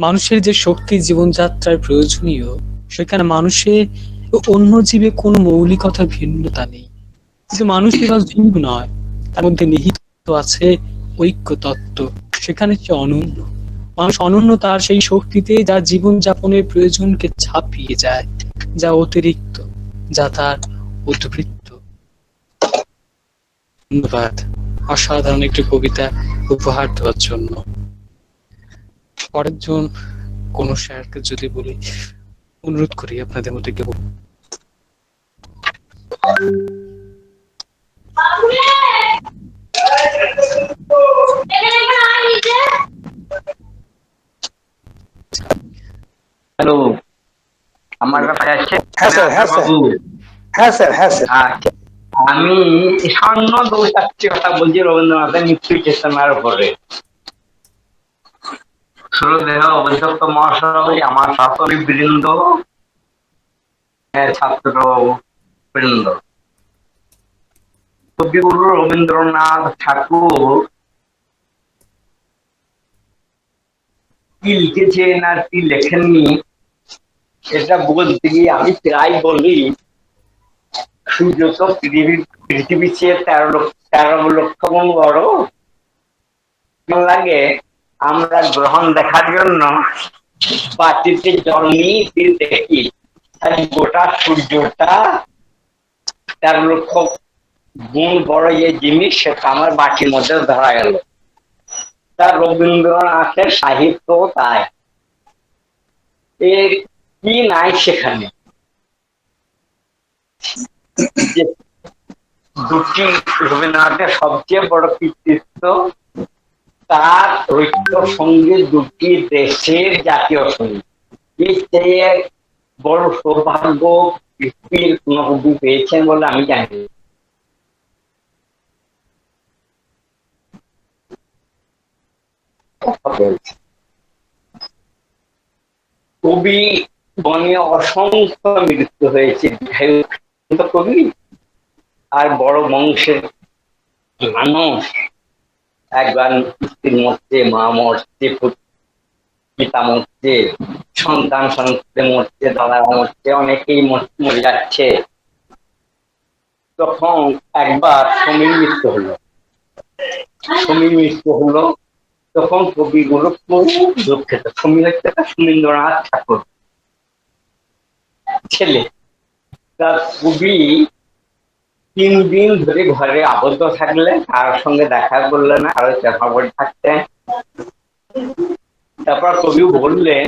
মানুষের যে শক্তি জীবনযাত্রার প্রয়োজনীয়, সেখানে মানুষে অন্য জীবে কোনো মৌলিকতার ভিন্নতা নেই। কিন্তু মানুষ কেবল জীব নয়, তার মধ্যে নিহিত আছে ঐক্য তত্ত্ব। সেখানে সে অনন্য। মানুষ অনন্য তার সেই শক্তিতে যা জীবন যাপনের প্রয়োজনকে ছাপিয়ে যায়, যা অতিরিক্ত, যা তার উদ্বৃত্ত। ধন্যবাদ অসাধারণ একটি কবিতা উপহার দেওয়ার জন্য। পরের জন কোন শায়রকে যদি বলি, অনুরোধ করি আপনাদের মধ্যে কেউ। হ্যালো, আমার কথা যাচ্ছে? হ্যাঁ স্যার, হ্যাঁ স্যার, হ্যাঁ স্যার, হ্যাঁ স্যার। আচ্ছা, আমি স্বর্ণ দৌসাচ্ছি কথা বলছি রবীন্দ্রনাথের মৃত্যু চেতনার উপরে। শ্রদ্ধেয় অধ্যক্ষ মহাশয়, আমার ছাত্রী বৃন্দ, ছাত্র বৃন্দ, কবিগুরু রবীন্দ্রনাথ ঠাকুর কি লিখেছেন আর কি লেখেননি সেটা বলতে গিয়ে আমি প্রায় বলি, সূর্য তো পৃথিবীর চেয়ে 13 লক্ষ গুণ বড়। লাগে আমরা গ্রহণ দেখার জন্য বাটিতে জল নিয়ে দেখি, আর গোটা সূর্যটা 13 লক্ষ গুণ বড় যে জিনিস সেটা আমার বাটির মধ্যে ধরা গেল। তার রবীন্দ্রনাথের সাহিত্য তাই, এর কি নাই সেখানে। যে দুটি রবীন্দ্রনাথের সবচেয়ে বড় কৃতিত্ব, তার রবীন্দ্রসঙ্গীত দুটি দেশের জাতীয় সঙ্গীত। এর চেয়ে বড় সৌভাগ্য পৃথিবীর কোন কবি পেয়েছেন বলে আমি জানি। কবি বনে অসংখ্য মৃত্যু হয়েছে, কবি আর বড় বংশের মানুষ একবার স্ত্রী মরছে, মা মরছে, পিতা মরছে, সন্তান সন্তান মরছে, দাদা মরছে, অনেকেই মরে যাচ্ছে। তখন একবার সমীর মৃত্যু হলো। তখন কবিগুলো খুব দুঃখিত। সমীর হচ্ছে সুনীন্দ্রনাথ ঠাকুর ছেলে। তার কবি 3 দিন ধরে ঘরে আবদ্ধ থাকলেন, কারোর সঙ্গে দেখা করলেন না, কারোর দেখা করে থাকতেন। তারপর কবি বললেন,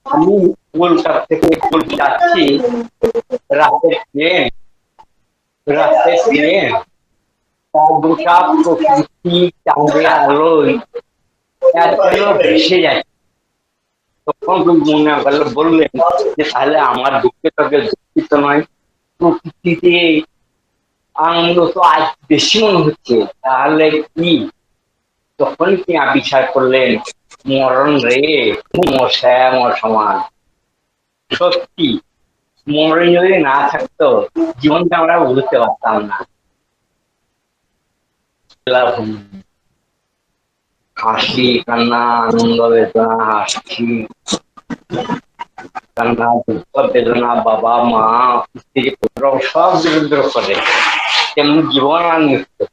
আমি কলকাতা থেকে যাচ্ছি, রাতের ট্রেন, তার গোটা প্রকৃতি চাঁদের আলোয় ভেসে যাচ্ছে। তখন মনে করলে বললেন যে তাহলে আমার দুঃখটাকে দুঃখিত নয়, প্রকৃতিতে আনন্দ তো আজ বেশি মনে হচ্ছে, তাহলে কি? তখন কি বিচার করলেন, মরণ রে মর সমান। সত্যি মরণ যদি না থাকতো জীবনটা আমরা বুঝতে পারতাম না। হাসি কান্না, আনন্দ বেদনা, হাসি কান্না, দুঃখ বেদনা, বাবা মা স্ত্রী পুত্র সব বিরুদ্ধ করে, তেমনি জীবন আর মৃত্যু।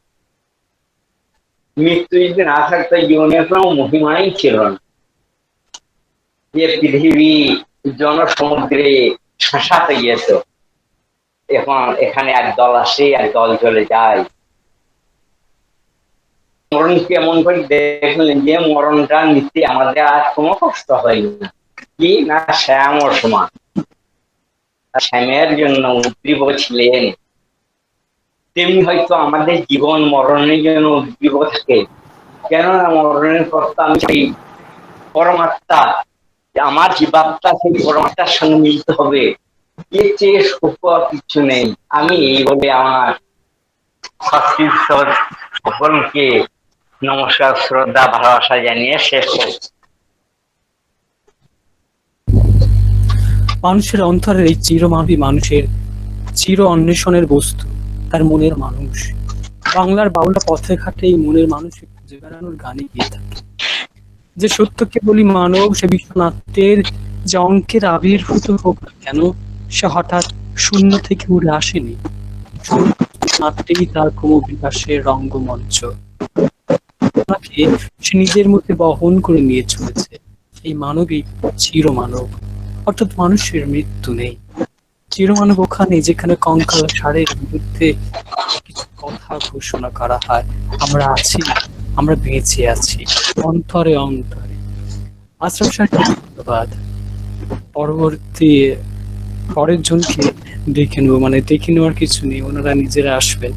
মৃত্যু যদি না থাকতো জীবনের কোনো মহিমাই ছিল না। যে পৃথিবী জনসমুদ্রে শাসাতে গিয়েছ, এখন এখানে এক দল আসে এক দল চলে যায়। মরণকে এমন করে দেখলেন যে মরণটা নিতে আমাদের আর কোনো কষ্ট হয় না, কি না শ্যাম ও সমান। শ্যামের জন্য উদ্গ্রীব ছিলেন, তেমনি হয়তো আমাদের জীবন মরণের জন্য উদ্গ্রীব থাকে। কেননা মরণের পর তো আমি সেই পরমাত্মা, আমার জীবাত্মা সেই পরমাত্মার সঙ্গে মিলতে হবে, এর চেয়ে সুখ কিছু নেই। আমি এই বলে আমার সকলকে নমস্কার, শ্রদ্ধা, ভালোবাসা জানিয়ে শেষ করছি। মানুষের অন্তরের এই চিরমানবী মানুষের চির অন্বেষণের বস্তু তার মনের মানুষ। বাংলার বাউলা পথে ঘাটে এই মনের মানুষকে খুঁজে বেড়ানোর গানে গিয়ে থাকে। যে সত্যকে বলি মানব, সে বিশ্বনাথের যে অঙ্কের আবির্ভূত হোক না কেন, সে হঠাৎ শূন্য থেকে উড়ে আসেনি। নাট্যেই তার ক্রমবিকাশের রঙ্গমঞ্চ, তাকে সে নিজের মধ্যে বহন করে নিয়ে চলেছে। এই মানবিক চিরমানব, অর্থাৎ মানুষের মৃত্যু নেই। চিরমানব ওখানে যেখানে কঙ্কাল সারের বিরুদ্ধে কিছু কথা ঘোষণা করা হয়, আমরা আছি, আমরা বেঁচে আছি অন্তরে অন্তরে। আশরাফ সাহেবকে ধন্যবাদ। পরের জনকে দেখে নেবো, মানে দেখে নেওয়ার কিছু নেই, ওনারা নিজেরা আসবেন।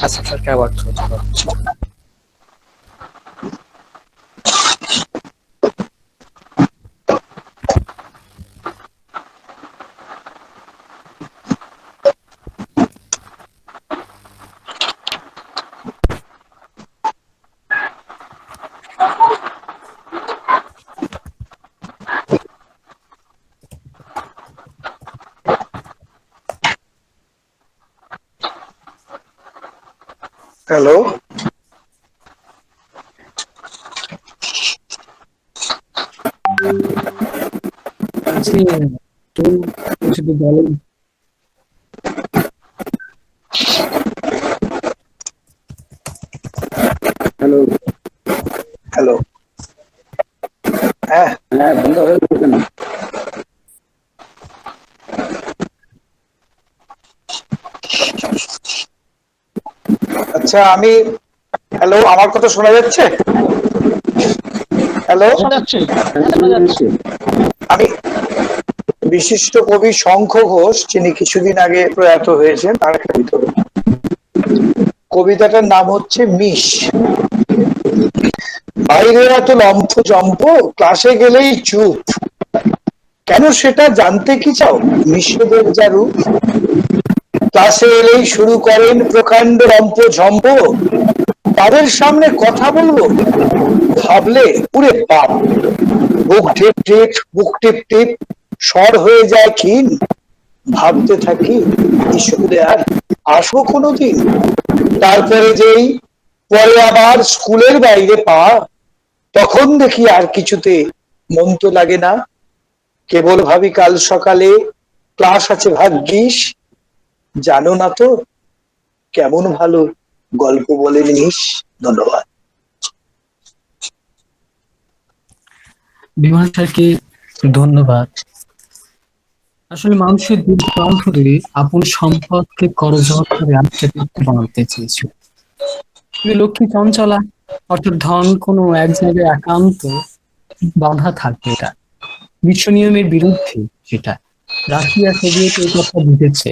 আশরাফ স্যারকে আবার ধন্যবাদ। হ্যালো, যদি বলেন। হ্যালো, হ্যাঁ বন্ধ হয়ে গেল কেন? আচ্ছা, হ্যালো, আমার কথা শোনা যাচ্ছে? হ্যালো, আমি বিশিষ্ট কবি শঙ্খ ঘোষ, যিনি কিছুদিন আগে প্রয়াত হয়েছেন, তার একটা কবিতাটার নাম হচ্ছে মিশ। বাইরে এত লম্ফ জম্প, ক্লাসে গেলেই চুপ, কেন সেটা জানতে কি চাও? মিশদের যা রূপ, ক্লাসে এলেই শুরু করেন প্রকাণ্ড লম্ফ ঝম্প, তাদের সামনে কথা বলবো ভাবলে পুরে পাপ, বুক ঠেপ ঠেপ, বুক টিপ টিপ, স্বর হয়ে যায় ক্ষীণ, ভাবতে থাকি স্কুলে আর আসবো কোনোদিন। তারপরে যেই পরে আবার স্কুলের বাইরে পা, তখন দেখি আর কিছুতে মন তো লাগে না, কেবল ভাবি কাল সকালে ক্লাস আছে ভাগ্যিস, জানো না তো কেমন ভালো গল্প বলেন নিস। ধন্যবাদ। বিমান স্যারকে ধন্যবাদ। আসলে মানুষের দুধ প্রাণ ধরে আপন সম্পদকে করজোর করে আত্মতৃপ্তি বানাতে চেয়েছিল। লক্ষ্মী চঞ্চলা, অর্থাৎ ধন কোনো এক জায়গায় একান্ত বাঁধা থাকবে, এটা বিশ্ব নিয়মের বিরুদ্ধে। সেটা রাশিয়া সোভিয়েত এই কথা বুঝেছে,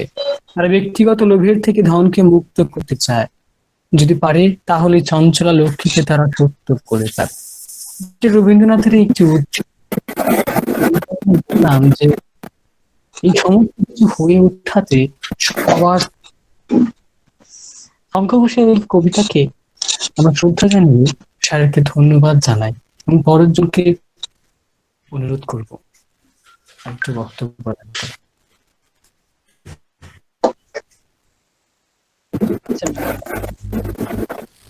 আর ব্যক্তিগত লোভের থেকে ধনকে মুক্ত করতে চায়। যদি পারে তাহলে চঞ্চলা লক্ষ্মীকে তারা সত্য করে পারে। রবীন্দ্রনাথের একটি নাম যে এই সমস্ত কিছু হয়ে ওঠাতে সবার শঙ্খ ঘোষের এই কবিতাকে আমরা শ্রদ্ধা জানিয়ে স্যারকে ধন্যবাদ জানাই এবং পরের জনকে অনুরোধ করব একটু বক্তব্য প্রদান করে।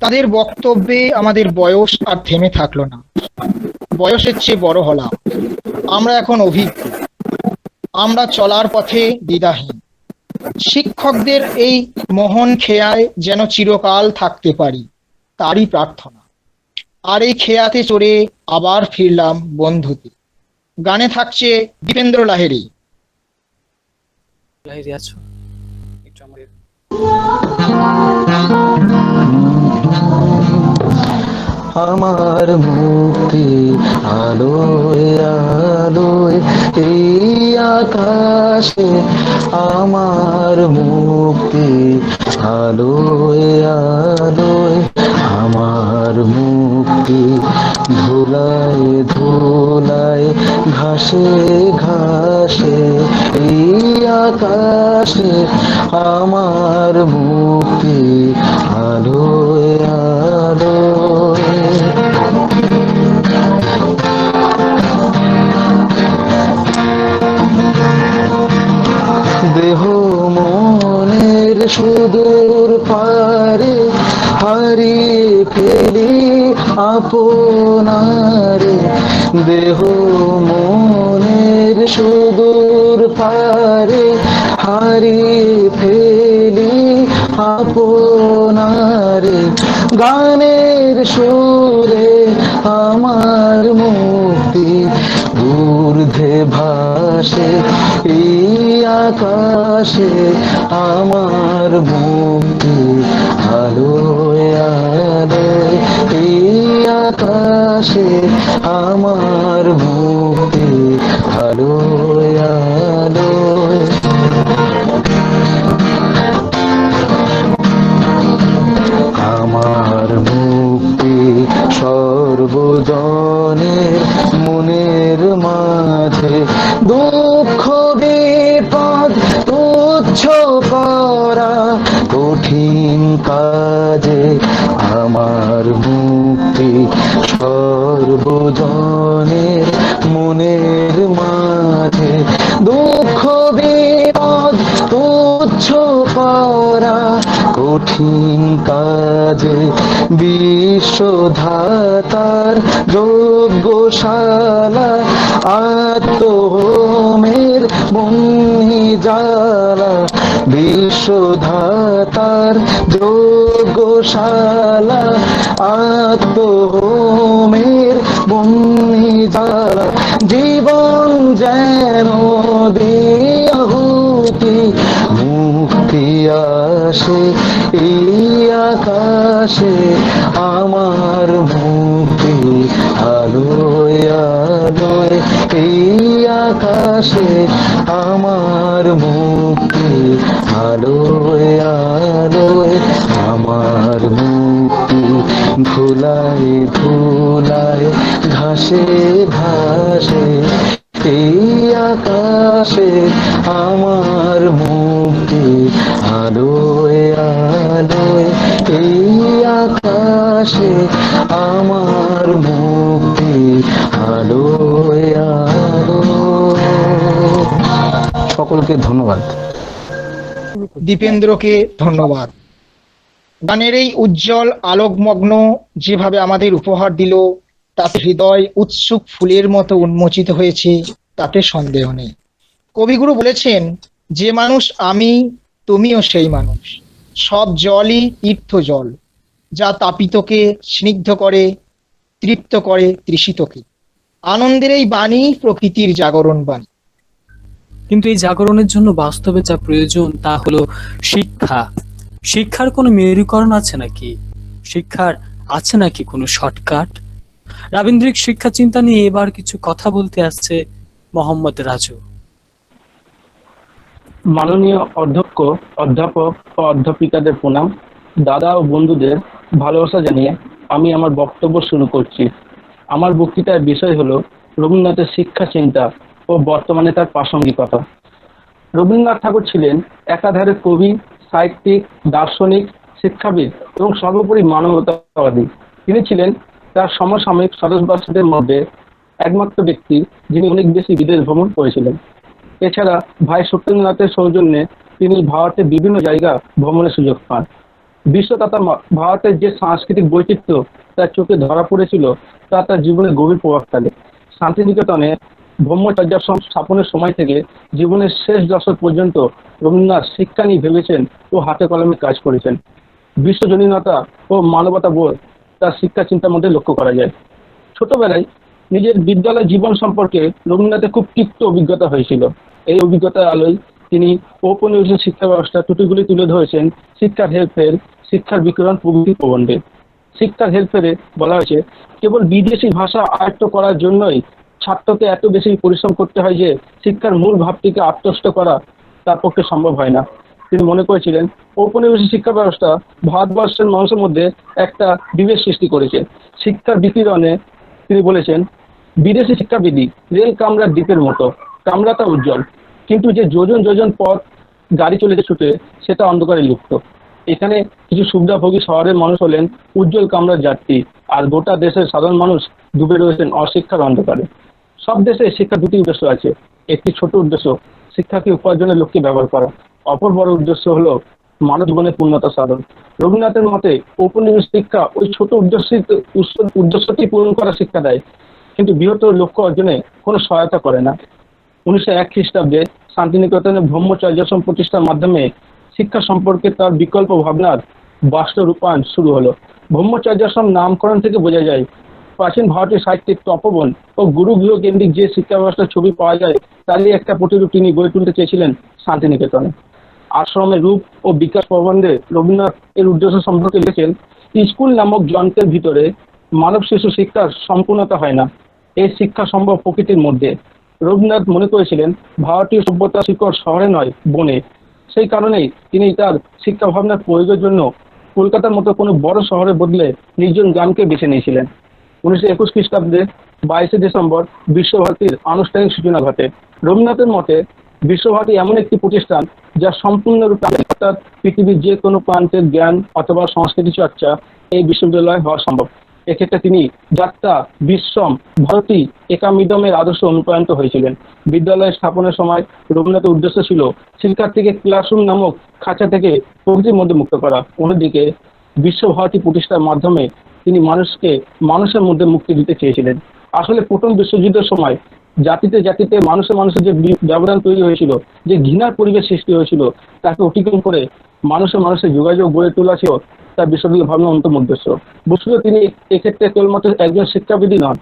তাদের বক্তব্যে আমাদের বয়স আর থেমে থাকলো না, বয়সের চেয়ে বড় হলাম। আমরা এখন অভিজ্ঞ, আমরা চলার পথে দ্বিধাহীন। শিক্ষকদের এই মোহন খেয়ায় যেন চিরকাল থাকতে পারি, তারই প্রার্থনা। আর এই খেয়াতে চড়ে আবার ফিরলাম বন্ধুতে। গানে থাকছে দীপেন্দ্র লাহিড়ী। লাহিড়ী আছো একটু আমাদের আমার মুক্তি আলোয় আলোয় এই আকাশে, আমার মুক্তি আলোয় আলোয়, আমার মুক্তি ধুলায় ধুলায় ঘাসে ঘাসে এই আকাশে, আমার মুক্তি আলোয় আলোয়। দেহ মনের সুদূর পারে হারিয়ে ফেলি আপনারে, দেহ মনের সুদূর পারে হারিয়ে ফেলি আপনারে, গানের সুরে আমার মুক্তি ঊর্ধ্বে ভাসে এই আকাশে, আমার মুক্তি আলোয় আলোয় এই আকাশে, আমার মুক্তি আলোয় আলোয়। আমার মুক্তি সর্বজনের মনের মাঝে, দুঃখ বিপদ তুচ্ছ করা কঠিন কাজে, আমার মুক্তি সর্বজনের মনের মাঝে, দুঃখ বিপদ তুচ্ছ করা কঠিন কাজে বিশ্বধাতার যজ্ঞশালা আত্মহোমের বন্যি জ্বালা বিশ্বধাতার যজ্ঞশালা আত্মহোমের বন্যি জ্বালা জীবন যেন দিয়াহুতি মুক্তি আসে এই আকাশে আমার মুক্তি আলোয় আলোয় এই আকাশে আমার মুক্তি আলোয় আলোয় আমার মুক্তি ধুলায় ধুলায় ঘাসে ঘাসে এই আকাশে আমার মুক্তি আলোয় আলোয় এই আকাশে আমার মুক্তি আলোয় আলোয়। সকলকে ধন্যবাদ। দীপেন্দ্রকে ধন্যবাদ। গানের এই উজ্জ্বল আলোকমগ্ন যেভাবে আমাদের উপহার দিল তাতে হৃদয় উৎসুক ফুলের মতো উন্মোচিত হয়েছে, তাতে সন্দেহ নেই। কবিগুরু বলেছেন, যে মানুষ আমি তুমিও সেই মানুষ। সব জলই তীর্থ জল, যা তাপিতকে স্নিগ্ধ করে, তৃপ্ত করে তৃষিতকে। আনন্দের এই বাণী প্রকৃতির জাগরণ বাণী। কিন্তু এই জাগরণের জন্য বাস্তবে যা প্রয়োজন তা হলো শিক্ষা। শিক্ষার কোনো মেরুকরণ আছে নাকি? শিক্ষার আছে নাকি কোনো শর্টকাট? রাবীন্দ্রিক শিক্ষা চিন্তা নিয়ে এবার কিছু কথা বলতে আসছে মোহাম্মদ রাজু। মাননীয় অধ্যক্ষ, অধ্যাপক ও অধ্যাপিকাদের প্রণাম। দাদা ও বন্ধুদের ভালোবাসা জানিয়ে আমি আমার বক্তব্য শুরু করছি। আমার বক্তৃতার বিষয় হলো রবীন্দ্রনাথের শিক্ষা চিন্তা ও বর্তমানে তার প্রাসঙ্গিকতা। রবীন্দ্রনাথ ঠাকুর ছিলেন একাধারে কবি, সাহিত্যিক, দার্শনিক, শিক্ষাবিদ এবং সর্বোপরি মানবতাবাদী। তিনি ছিলেন তার সমসাময়িক সদস্যদের মধ্যে একমাত্র ব্যক্তি যিনি অনেক বেশি বিদেশ ভ্রমণ করেছিলেন। এছাড়া ভাই সত্যেন্দ্রনাথের সৌজন্যে তিনি ভারতের বিভিন্ন জায়গা ভ্রমণের সুযোগ পান। বিশ্ব তথা ভারতের যে সাংস্কৃতিক বৈচিত্র্য তার চোখে ধরা পড়েছিল তা তার জীবনে গভীর প্রভাব ফেলে। শান্তিনিকেতনে ব্রহ্মচর্যাশ্রম স্থাপনের সময় থেকে জীবনের শেষ দশক পর্যন্ত রবীন্দ্রনাথ শিক্ষা নিয়ে ভেবেছেন ও হাতে কলমে কাজ করেছেন। বিশ্বজনীনতা ও মানবতা বোধ তার শিক্ষা চিন্তার মধ্যে লক্ষ্য করা যায়। ছোটবেলায় নিজের বিদ্যালয় জীবন সম্পর্কে রবীন্দ্রনাথের খুব তিক্ত অভিজ্ঞতা হয়েছিল। এই অভিজ্ঞতার আলোয় তিনি ঔপনিবেশিক শিক্ষা ব্যবস্থার ত্রুটিগুলি তুলে ধরেছেন শিক্ষার হেরফের, শিক্ষার বিকিরণ প্রভৃতি প্রবন্ধে। শিক্ষার হেরফেরে বলা হয়েছে, কেবল বিদেশি ভাষা আয়ত্ত করার জন্যই ছাত্রকে এত বেশি পরিশ্রম করতে হয় যে শিক্ষার মূল ভাবটিকে আত্মস্থ করা তার পক্ষে সম্ভব হয় না। তিনি মনে করেছিলেন ঔপনিবেশিক শিক্ষা ব্যবস্থা ভারতবর্ষের মানুষের মধ্যে একটা বিভেদ সৃষ্টি করেছে। শিক্ষার বিকিরণে তিনি বলেছেন, বিদেশি শিক্ষাবিধি রেল কামরার দ্বীপের মতো, কামরাটা উজ্জ্বল, কিন্তু যে যোজন যোজন পথ গাড়ি চলেছে ছুটে সেটা অন্ধকারে লুপ্ত। এখানে কিছু সুবিধাভোগী শহরের মানুষ হলেন উজ্জ্বল কামরার যাত্রী, আর গোটা দেশের সাধারণ মানুষ ডুবে রয়েছেন অশিক্ষার অন্ধকারে। সব দেশে শিক্ষার দুটি উদ্দেশ্য আছে। একটি ছোট উদ্দেশ্য, শিক্ষাকে উপার্জনের লক্ষ্যে ব্যবহার করা। অপর বড় উদ্দেশ্য হলো মানব জীবনের পূর্ণতা সাধন। রবীন্দ্রনাথের মতে ঔপনিবেশ শিক্ষা ওই ছোট উদ্দেশ্যটি পূরণ করা শিক্ষা দেয়, কিন্তু বৃহত্তর লক্ষ্য অর্জনে কোনো সহায়তা করে না। 1901 খ্রিস্টাব্দে শান্তিনিকেতনে ব্রহ্মচর্যাশ্রম প্রতিষ্ঠার মাধ্যমে শিক্ষা সম্পর্কে তার বিকল্প ভাবনার বাস্তব রূপায়ণ শুরু হলো। ব্রহ্মচর্যাশ্রম নামকরণ থেকে বোঝা যায় প্রাচীন ভারতীয় সাহিত্যিক তপবন ও গুরুগৃহ কেন্দ্রিক যে শিক্ষা ব্যবস্থার ছবি পাওয়া যায় তারই একটা প্রতিরূপ তিনি গড়ে তুলতে চেয়েছিলেন শান্তিনিকেতনে। আশ্রমের রূপ ও বিকাশ প্রবন্ধে রবীন্দ্রনাথ এর উদ্দেশ্য সম্পর্কে লিখেছেন, স্কুল নামক যন্ত্রের ভিতরে মানব শিশু শিক্ষার সম্পূর্ণতা হয় না, এই শিক্ষা সম্ভব প্রকৃতির মধ্যে। রবীন্দ্রনাথ মনে করেছিলেন ভারতীয় সভ্যতার শিকড় শহরে নয়, বনে। সেই কারণেই তিনি তার শিক্ষা ভাবনার প্রয়োগের জন্য কলকাতার মতো কোনো বড় শহরে বদলে নির্জন গ্রামকে বেছে নিয়েছিলেন। 1921 খ্রিস্টাব্দে 22 ডিসেম্বর বিশ্বভারতীর আনুষ্ঠানিক সূচনা ঘটে। রবীন্দ্রনাথের মতে বিশ্বভারতী এমন একটি প্রতিষ্ঠান যা সম্পূর্ণরূপে অর্থাৎ পৃথিবীর যে কোনো প্রান্তের জ্ঞান অথবা সংস্কৃতি চর্চা এই বিশ্ববিদ্যালয়ে হওয়া সম্ভব। এক্ষেত্রে তিনি যাত্রা, বিশ্রম, ভারতী, একামিদমের আদর্শ অনুপ্রাণিত হয়েছিলেন। বিদ্যালয় স্থাপনের সময় রবীন্দ্রনাথের উদ্দেশ্য ছিল শিক্ষার্থীকে ক্লাসরুম নামক খাঁচা থেকে প্রকৃতির মধ্যে মুক্ত করা। অন্যদিকে বিশ্বভারতী প্রতিষ্ঠার মাধ্যমে তিনি মানুষকে মানুষের মধ্যে মুক্তি দিতে চেয়েছিলেন। আসলে প্রথম বিশ্বযুদ্ধের সময় জাতিতে জাতিতে মানুষের যে ব্যবধান তৈরি হয়েছিল, যে ঘৃণার পরিবেশ সৃষ্টি হয়েছিল, তাকে অতিক্রম করে মানুষের যোগাযোগ গড়ে তোলা ছিল তার বিশ্ববিদ্যালয় ভাবনার অন্যতম উদ্দেশ্য। বস্তুত তিনি এক্ষেত্রে কেবলমাত্র একজন শিক্ষাবিদই নন,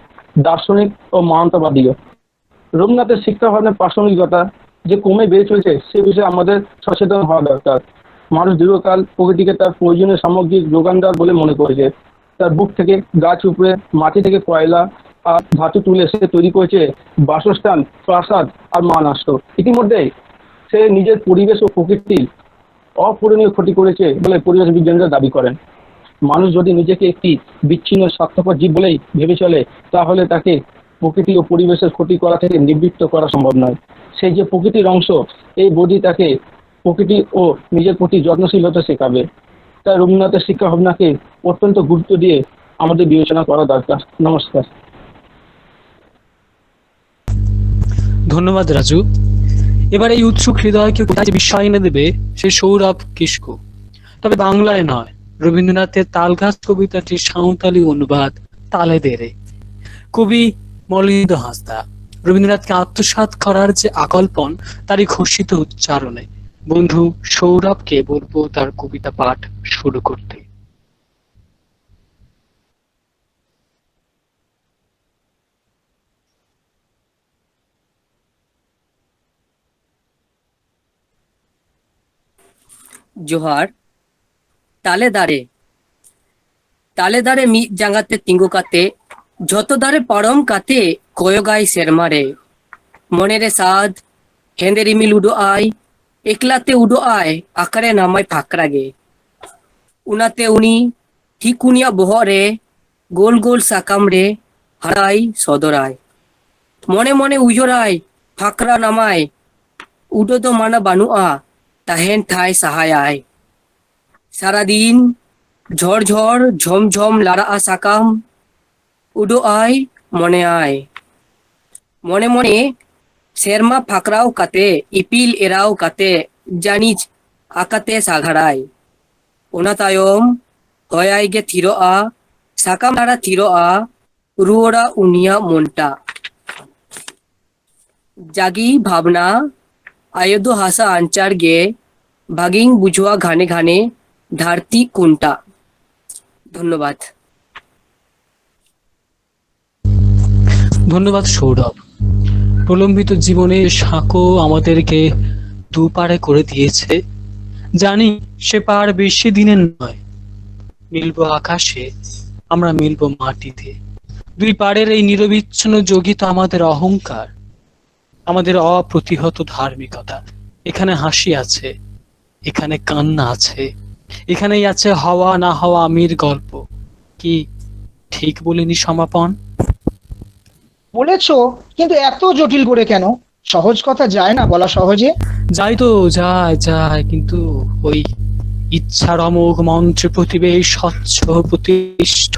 দার্শনিক ও মানবতাবাদীও। রবীন্দ্রনাথের শিক্ষা ভাবনার প্রাসঙ্গিকতা যে কমে বেড়ে চলেছে সে বিষয়ে আমাদের সচেতন হওয়া দরকার। মানুষ দীর্ঘকাল প্রকৃতিকে তার প্রয়োজনীয় সামগ্রিক যোগানদার বলে মনে করেছে। তার বুক থেকে গাছ উপড়ে, মাটি থেকে কয়লা আর ধাতু তুলে সে তৈরি করেছে বাসস্থান, প্রাসাদ আর মানাস্ত্র। ইতিমধ্যে সে নিজের পরিবেশ ও প্রকৃতির অপূরণীয় ক্ষতি করেছে বলে পরিবেশ বিজ্ঞানীরা দাবি করেন। মানুষ যদি নিজেকে একটি বিচ্ছিন্ন স্বার্থপর জীব বলেই ভেবে চলে, তাহলে তাকে প্রকৃতি ও পরিবেশের ক্ষতি করা থেকে নিবৃত্ত করা সম্ভব নয়। সেই যে প্রকৃতির অংশ, এই বোধই তাকে প্রকৃতি ও নিজের প্রতি যত্নশীল হতে শেখাবে। তাই রবীন্দ্রনাথের শিক্ষা ভাবনাকে অত্যন্ত গুরুত্ব দিয়ে আমাদের বিবেচনা করা দরকার। নমস্কার। ধন্যবাদ রাজু। এবার এই উৎসুক হৃদয়কে কোথায় বিষয় এনে দেবে সে সৌরভ কিসকু, তবে বাংলায় নয়। রবীন্দ্রনাথের তালগাছ কবিতাটি সাঁওতালি অনুবাদ তালে দেরে। কবি মলিন্দ হাঁসদা রবীন্দ্রনাথকে আত্মসাৎ করার যে আকল্পন তারই ঘোষিত উচ্চারণে বন্ধু সৌরভকে বলবো তার কবিতা পাঠ শুরু করতে। जोहार ताले दारे मी जांगाते तिंगो काते झतो दारे परम काते कोयोगाई सेरमारे मने रे साध हेंदेरी मिल उडो आय एकलाते उडो आय आकारे नामाय फाकरागे उनाते उनी हिकुनिया बोहरे गोल गोल साकाम रे हराई सदराय मने मने उजोराय फाकरा नामाय उडो तो माना बानुआ ताहेन थाय सहाय सारा दिन झड़ झड़ झम झम लारा साकाम उडो आय मने मने सेरमा फाकराव काते इपिल एराव काते जानिज आकाते साघाराय ओना तायम हयाय गे थिरोआ साकाम लारा थिरोआ रुओरा उनिया मोनटा जागी भावना आयोदो हासा आंचार गे भागिंग बुझुआ घाने घाने धारती कुंटा। धन्यवाद। ধন্যবাদ সৌরভ। প্রলম্বিত জীবনে সাঁকো আমাদেরকে দুপারে করে দিয়েছে। জানি সে পার বেশি দিনের নয়। মিলবো আকাশে, আমরা মিলবো মাটিতে। দুই পাড়ের এই নিরবিচ্ছিন্ন যোগিতা আমাদের অহংকার, আমাদের অপ্রতিহত ধার্মিকতা। এখানে হাসি আছে, এখানে কান্না আছে, এখানেই আছে হওয়া না হওয়া আমির গল্প। কি ঠিক বলিনি সমাপন? বলেছো, কিন্তু এত জটিল করে কেন? সহজ কথা যায় না বলা সহজে? যাই তো, যায়, কিন্তু ওই ইচ্ছার অমোঘ মন্ত্রে প্রতিবেশ স্বচ্ছ প্রতিষ্ঠ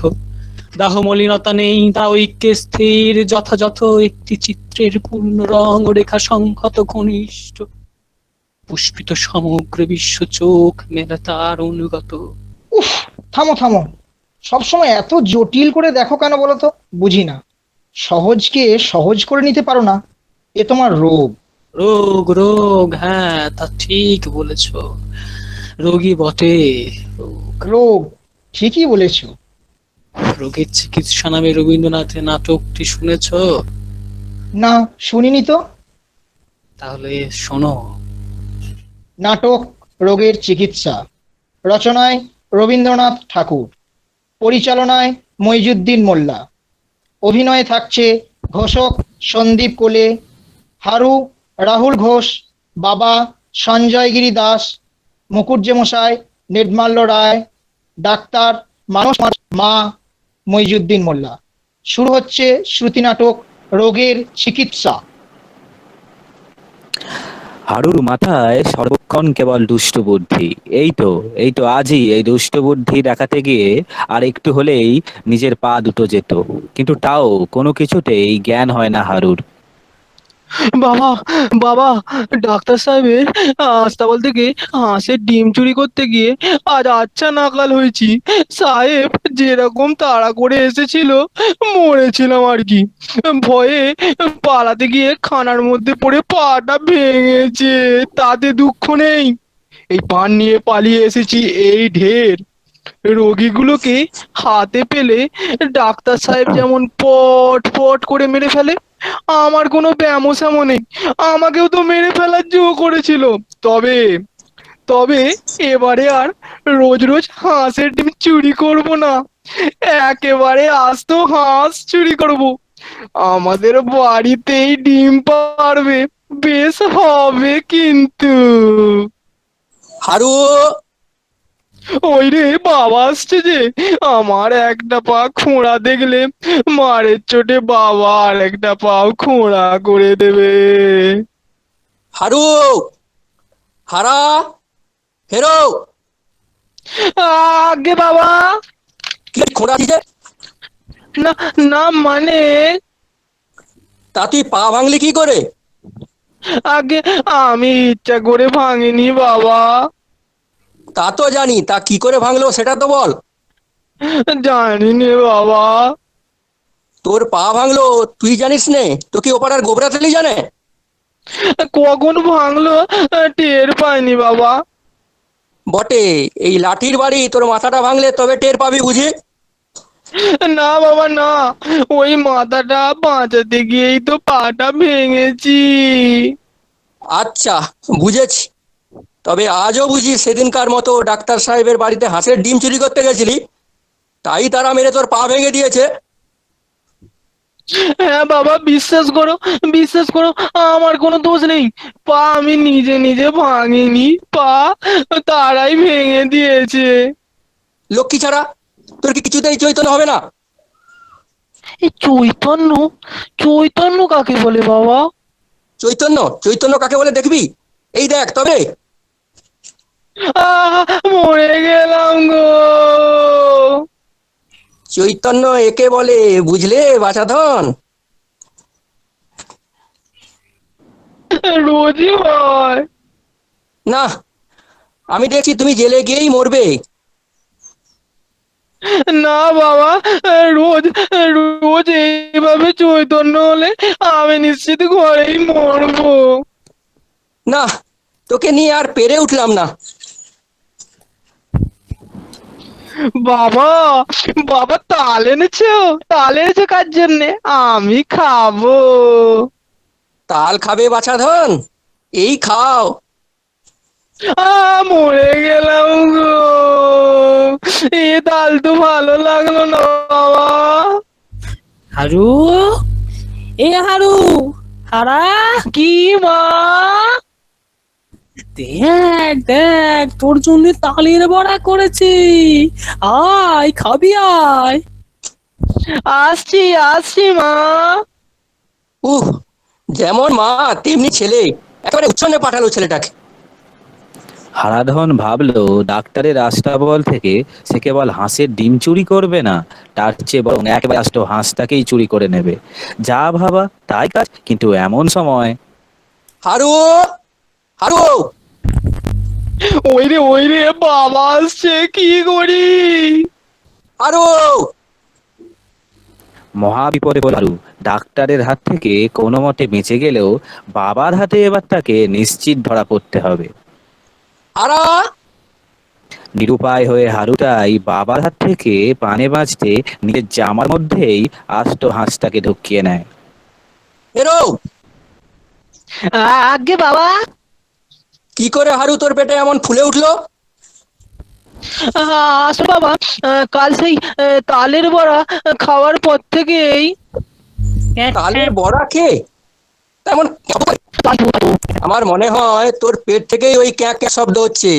দাহ মলিনতা নেই, তা ঐক্যে স্থির যথাযথ একটি চিত্রের পূর্ণ রং ও রেখা সংহত ঘনিষ্ঠ পুষ্পিত সমগ্র বিশ্ব চোখ মেলা তার অনুগত। উফ, থামো, সবসময় এত জটিল করে দেখো কেন বলো তো? বুঝি না। সহজকে সহজ করে নিতে পারো না, এ তোমার রোগ। রোগ, হ্যাঁ তা ঠিক বলেছ, রোগী বটে। রোগ, ঠিকই বলেছো। রোগের চিকিৎসা নামে রবীন্দ্রনাথের নাটকটি শুনেছ? না, শুনিনি তো। তাহলে শোনো। নাটক রোগের চিকিৎসা, রচনায় রবীন্দ্রনাথ ঠাকুর, পরিচালনায় মইজুদ্দিন মোল্লা, অভিনয়ে থাকছে ঘোষক সন্দীপ কোলে, হারু রাহুল ঘোষ, বাবা সঞ্জয়গিরি দাস, মুকুটজে মশাই নির্মাল্য রায়, ডাক্তার মানস, মা মইজুদ্দিন মোল্লা। শুরু হচ্ছে শ্রুতি নাটক রোগের চিকিৎসা। হারুর মাথায় সর্বক্ষণ কেবল দুষ্ট বুদ্ধি। এই তো আজই এই দুষ্ট বুদ্ধি দেখাতে গিয়ে আর একটু হলেই নিজের পা দুটো যেত, কিন্তু তাও কোনো কিছুতেই জ্ঞান হয় না হারুর। বাবা, বাবা, ডাক্তার সাহেবের হাসপাতাল থেকে হাঁসের ডিম চুরি করতে গিয়ে আজ আচ্ছা নাকাল হয়েছি। সাহেব যেরকম তাড়া করে এসেছিল, মরেছিলাম আর কি। ভয়ে পালাতে গিয়ে খানার মধ্যে পড়ে পাটা ভেঙেছে, তাতে দুঃখ নেই। এই পান নিয়ে পালিয়ে এসেছি, এই ঢের। রোগীগুলোকে হাতে পেলে ডাক্তার সাহেব যেমন পট পট করে মেরে ফেলে, আমার কোনো ব্যামো স্যামো নেই। আমাকেও তো মেরে ফেলার জো করেছিল। তবে তবে এবারে আর রোজ রোজ হাঁসের ডিম চুরি করব না, একেবারে আস্ত হাঁস চুরি করব। আমাদের বাড়িতেই ডিম পারবে, বেশ হবে কিন্তু। হারু, ওই রে, বাবা আসছে যে। আমার একটা পা খোঁড়া দেখলে মারের চোটে বাবা আর একটা পাও খোঁড়া করে দেবে। হারু, হারা, হেরো, আগে বাবা। কি খোঁড়া দিছে? না না, মানে তা তুই পা ভাঙলি কি করে? আগে আমি ইচ্ছা করে ভাঙিনি বাবা। তা তো জানি, তা কি করে ভাঙলো সেটা তো বল। জানি নে বাবা। তোর পা ভাঙলো তুই জানিস নে? তো কি ওপাড়ার গোবরা তেলি জানে? কখন ভাঙলো টের পাইনি বাবা। বটে, এই লাঠির বাড়ি তোর মাথাটা ভাঙলে তবে টের পাবি বুঝি। না বাবা না, ওই মাথাটা বাঁচাতে গিয়েই তো পাটা ভেঙেছি। আচ্ছা, বুঝেছি। তবে আজও বুঝি সেদিনকার মতো ডাক্তার সাহেবের বাড়িতে হাঁসের ডিম চুরি করতে গেছিলি, তাই তারা মেরে তোর পা ভেঙে দিয়েছে। হ্যাঁ বাবা, বিশ্বাস করো, বিশ্বাস করো, আমার কোনো দোষ নেই। পা আমি নিজে নিজে ভাঙিনি, পা তারাই ভেঙে দিয়েছে। লক্ষ্মী ছাড়া, তোর কি কিছুতেই চৈতন্য হবে না? এই চৈতন্য, চৈতন্য কাকে বলে বাবা? চৈতন্য, চৈতন্য কাকে বলে দেখবি? এই দেখ তবে। মরে গেলাম গো। চৈতন্য একে বলে, বুঝলে বাছাধন? রোজই হয় না, আমি দেখছি তুমি জেলে গিয়েই মরবে। না বাবা, রোজ রোজ এইভাবে চৈতন্য হলে আমি নিশ্চিত ঘরেই মরবো। না, তোকে নিয়ে আর পেরে উঠলাম না। বাবা, বাবা তাল এনেছো? তাল এনেছো কার জন্যে? আমি খাবো। তাল খাবে বাছাধন? এই খাও। মরে গেলাম গো। এ তাল তো ভালো লাগলো না বাবা। হারু, হারু, হারা, কি মা? দেখ দেখ, তোর জন্য তালের বড়া করেছি, আয় খাবি আয়। আসছি আসছি মা। যেমন মা তেমনি ছেলে, একেবারে উচ্ছন্নে পাঠালো ছেলেটাকে। হারাধন ভাবলো ডাক্তারের আস্তাবল থেকে সে কেবল হাঁসের ডিম চুরি করবে না, তার চেয়ে বরং একেবারে আস্ত হাঁসটাকেই চুরি করে নেবে। যা ভাবা তাই কাজ, কিন্তু এমন সময় হারু, হারু, ওই রে বাবা আসছে, কি করি? হারু! মহা বিপদে পড়ল হারু। ডাক্তারের হাত থেকে কোনো মতে বেঁচে গেলেও বাবার হাতে এবার তাকে নিশ্চিত ধরা পড়তে হবে। হারা! নিরুপায় হয়ে হারুটাই বাবার হাত থেকে প্রাণে বাঁচতে নিজের জামার মধ্যেই আস্ত হাঁসটাকে ঢুকিয়ে নেয়। এরো! আগে বাবা। কি করে হারু তোর পেটে এমন ফুলে উঠলো? আসো বাবা, কাল সেই তালের বড়া খাওয়ার পর থেকেই। তালের বড়া খেয়ে তেমন আমার মনে হয় তোর পেট থেকেই ওই ক্যাঁ ক্যাঁ শব্দ হচ্ছে।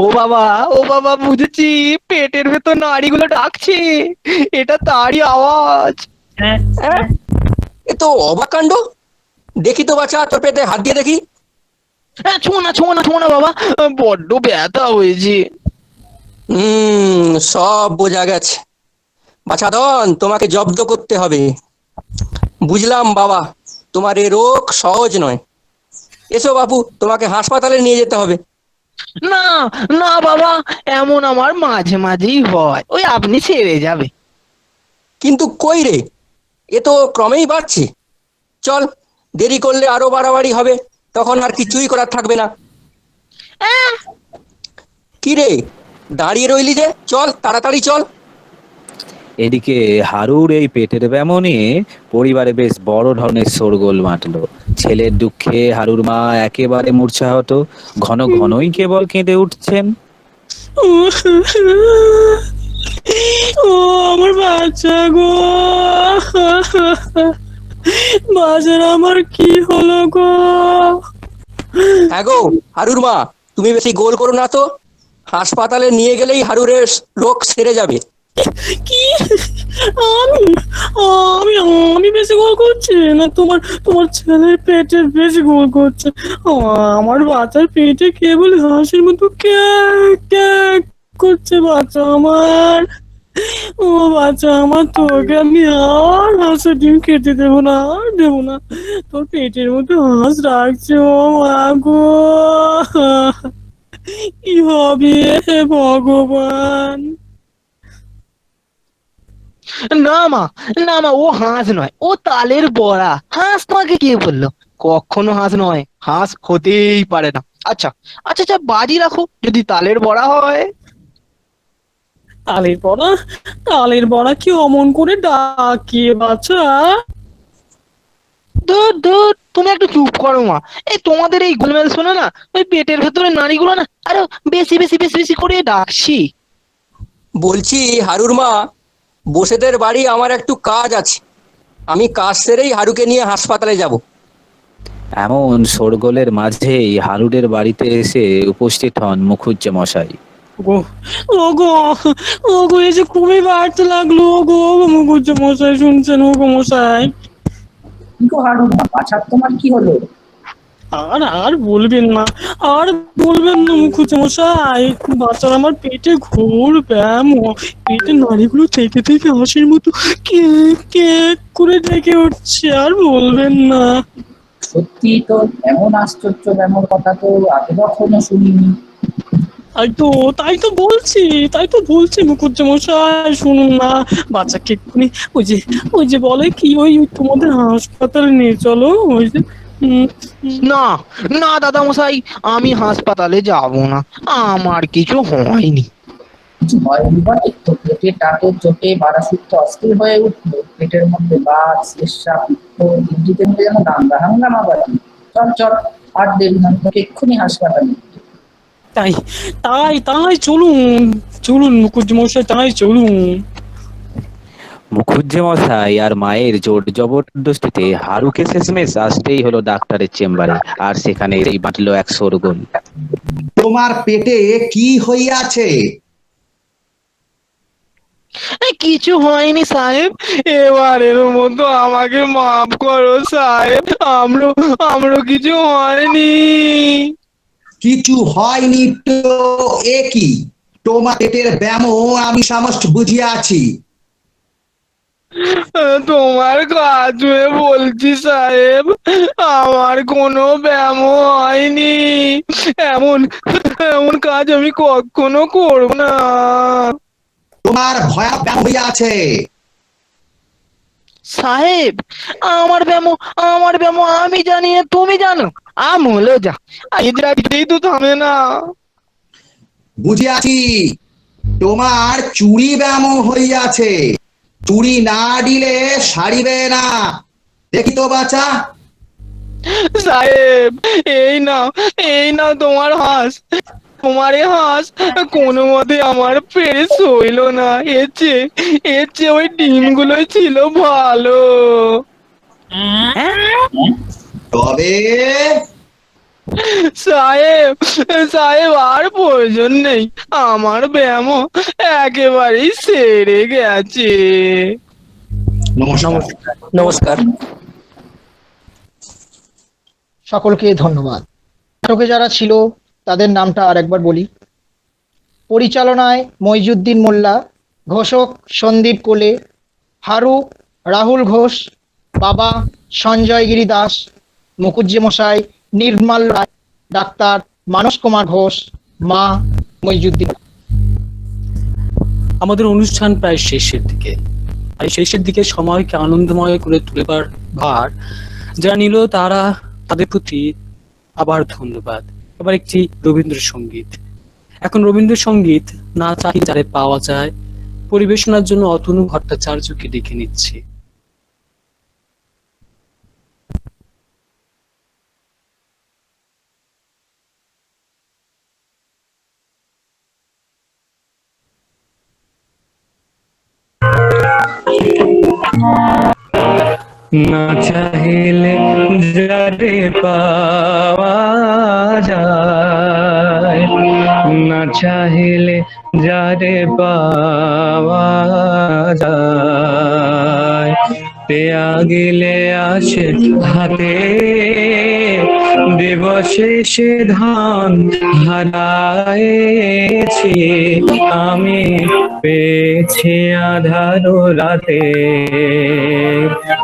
ও বাবা বুঝেছি, পেটের ভেতর নাড়িগুলো ডাকছে, এটা তারই আওয়াজ। এ তো অবাক কাণ্ড। দেখি তো বাছা, তোর পেটে হাত দিয়ে দেখি। ছোঁয়া না ছোঁয়া না ছোঁয়া না বাবা, বড্ড ব্যথা হয়েছে। সব বোঝা গেছে। বাছাধন, তোমাকে জব্দ করতে হবে। বুঝলাম বাবা, তোমার এ রোগ সহজ নয়। এসো বাপু, তোমাকে হাসপাতালে নিয়ে যেতে হবে। না না বাবা, এমন আমার মাঝে মাঝেই হয়, ওই আপনি ছেড়ে যাবে। কিন্তু কই রে, এ তো ক্রমেই বাড়ছে। চল, দেরি করলে আরো বাড়াবাড়ি হবে, তখন আর কিছুই করার থাকবে না। কি রে, দাঁড়িয়ে রইলি যে? চল তাড়াতাড়ি চল। এদিকে হারুর এই পেটের ব্যামো নিয়ে পরিবারে বেশ বড় ধরনের শোরগোল মাটলো। ছেলের দুঃখে হারুর মা একেবারে মূর্ছাহত, ঘন ঘনই কেবল কেঁদে উঠছেন। ও আমার বাচ্চা গো, বাজার আমার কি হলো গো? হ্যাঁ গো হারুর মা, তুমি বেশি গোল করো না তো। হাসপাতালে নিয়ে গেলেই হারুরের রোগ সেরে যাবে। কি? আমি আমি আমি বেশি গোল করছি না, তোমার তোমার ছেলের পেটে বেশি গোল করছে। আমার বাচ্চার পেটে কেবল হাসির মতো ক্যাক ক্যাক করছে বাচ্চা আমার। ও বাচ্চা আমার, তোকে আমি আর হাঁসের ডিম খেতে দেবো না, আর দেবো না। তোর পেটের মধ্যে হাঁস রাখছে ও মা গো, কি হবে হে ভগবান? না মা, না মা, ও হাঁস নয়, ও তালের বড়া। হাঁস তোমাকে কে বললো? কখনো হাঁস নয়, হাঁস হতেই পারে না। আচ্ছা আচ্ছা আচ্ছা, বাজি রাখো, যদি তালের বড়া হয়। তালের বড়া? তালের বড়া কি অমন করে ডাকে বাচ্চা? ধুর ধুর, তুমি একটু চুপ করো মা। এই তোমাদের এই গোলমেল শোনো না, ওই পেটের ভেতরে নাড়িগুলো না আরো বেশি বেশি বেশি বেশি করে ডাকছি। বলছি হারুর মা, বসেদের বাড়ি আমার একটু কাজ আছে, আমি কাজ সেরেই হারুকে নিয়ে হাসপাতালে যাব। এমন শোরগোলের মাঝেই হারুরের বাড়িতে এসে উপস্থিত হন মুখুজ্জে মশাই। গো ও গো, ও গো, এই যে খুবই বাড়তে লাগলো। ও গো মুখুজ্জে মশাই, শুনছেন? ও গো মশাই, বাছা তোমার কি হলো? আর আর বলবেন না, আর বলবেন না মুখুজ্জে মশাই, বাচ্চার আমার পেটে ঘোর ব্যায়াম, পেটে নাড়িগুলো থেকে থেকে হাসির মতো কেক কেক করে ডেকে উঠছে, আর বলবেন না। সত্যি তো, এমন আশ্চর্য এমন কথা তো আগে কখনো শুনিনি। তাই তো বলছি মুখুজ্জে মশাই, শুনুন না। বাচ্চাকে এক্ষুনি ওই যে বলে কি, ওই তোমাদের হাসপাতালে নিয়ে চলো। ওই যে না না দাদা মশাই, আমি হাসপাতালে যাব না, আমার কিছু হয়নি। কিছু হয়নি বটে তো, পেটে টাটে চোটে বারাসুদ্ধ অস্থির হয়ে উঠলো, পেটের মধ্যে বাত শ্লেষ্মা পিত্ত ইঞ্জিতে মিলে যেন দাঙ্গা হাঙ্গামা বাড়ানো। চল চল, আর দেরি নয়, তোকে এক্ষুনি হাসপাতালে। তাই তাই তাই চলুন চলুন মুখুজ্জে মশাই, তাই চলুন। মুখুজ্জে মশাই আর মায়ের জোর জবরদস্তিতে হারুকে শেষমেশ আসতেই হলো ডাক্তারের চেম্বারে, আর সেখানে এই বাঁটলো এক শোরগোল। তোমার পেটে কি হইয়াছে? কিছু হয়নি সাহেব, এবারের মতো আমাকে মাফ করো সাহেব, আমরা কিছু হয়নি। কিছু হয়নি তো এ কি? তোমার পেটের ব্যামো আমি সমস্ত বুঝিয়াছি। তোমার কাজ হয়ে বলছি সাহেব, আমার কোনো ব্যায়াম হয়নি। এমন এমন কাজ আমি কখনো করব না। তোমার ভয়াবহ ব্যামো হইয়াছে। সাহেব, আমার ব্যায়াম আমি জানি না, তুমি জানো? আমলে যা, এদিকেই তো থামে না। বুঝিয়াছি, তোমার চুড়ি ব্যামো হইয়াছে। চুড়ি না দিলে সারিবে না। দেখি তো বাচ্চা। সাহেব, এই নাও তোমার হাঁস। তোমার এই হাঁস কোনো মতে আমার পেটে সইল না, এর চেয়ে ওই ডিমগুলোই ছিল ভালো। তবে সাহেব আর প্রয়োজন নেই, আমার ব্যায়াম একেবারেই সেরে গেছে। নমস্কার। সকলকে ধন্যবাদ। নাটকে যারা ছিল তাদের নামটা আর একবার বলি। পরিচালনায় মইজুদ্দিন মোল্লা, ঘোষক সন্দীপ কোলে, হারু রাহুল ঘোষ, বাবা সঞ্জয় গিরি দাস, মুকুজ্জে মশাই নির্মল রায়, ডাক্তার মানস কুমার ঘোষ, মা মইজুদ্দিন। আমাদের অনুষ্ঠান প্রায় শেষের দিকে। আর শেষের দিকে সময়কে আনন্দময় করে তুলবার ভার যারা নিল তারা তাদের প্রতি আবার ধন্যবাদ। এবার একটি রবীন্দ্রসঙ্গীত। এখন রবীন্দ্রসঙ্গীত না চাহিদা যারে পাওয়া যায় পরিবেশনার জন্য অতনু ভট্টাচার্যকে ডেকে নিচ্ছি। না চাহিলে যারে পাওয়া যায়, না চাহিলে যারে পাওয়া যায়, পেয়া গেলে আসে হাতে দিবসে সে ধন হারায়েছি আমি পেয়েছি আধারো রাতে।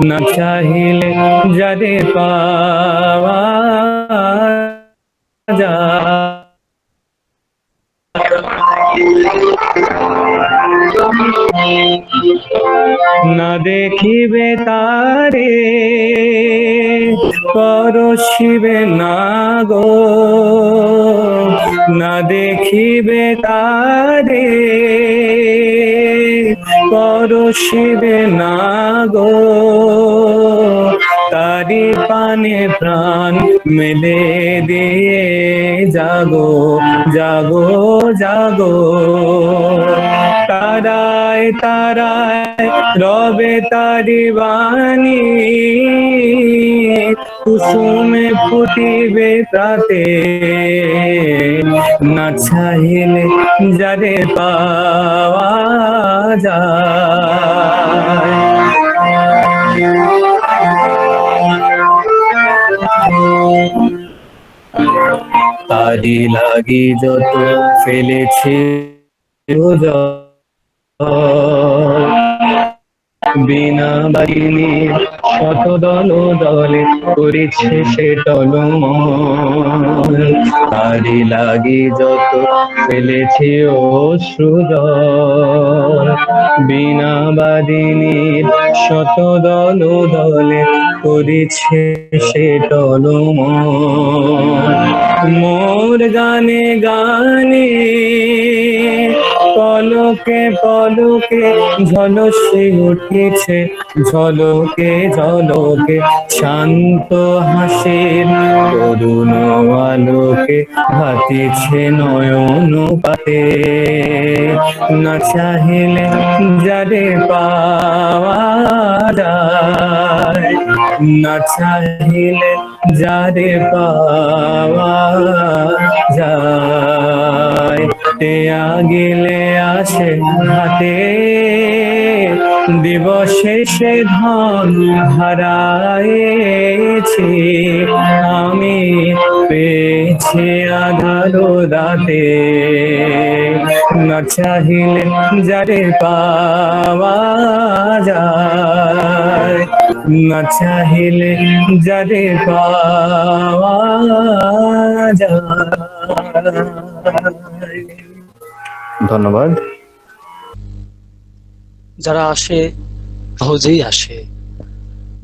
না চাহিলে যারে পাওয়া যায়, না দেখিবে তারে পরশিবে না গো, না দেখিবে তারে পরশিবে না গো, তারি পানে প্রাণ মেলে দিয়ে জাগো জাগো জাগো। তারায় তারায় রবে তারি বাণী, কুসুমে ফুটিবে প্রাতে। না চাহিলে যারে পাওয়া যায়, তারি লাগি যত ফেলেছি বিনা বাহিনী শত দল দলে করেছে সে টলমল। তারি লাগি যত ফেলেছি অশ্রুজল, বিনা বাদিনীর শত দল দলে করেছে সে টলমল। মোর গানে গানে পলকে পলকে ঝলসে উঠেছে, ঝলকে ঝলকে শান্ত হাসির করুণ আলোকে ভাতিছে নয়ন পাতে। না চাহিলে যারে পাওয়া যায়, না চাহিলে যারে পাওয়া যায়, পেয়া গেলে আসে হাতে দিবসে সে ধন হারায়েছি আমি পেয়েছি আধারো রাতে। না চাহিলে যারে পাওয়া যায়, না চাহিলে যারে পাওয়া যায়। ধন্যবাদ। যারা আসে সহজেই আসে,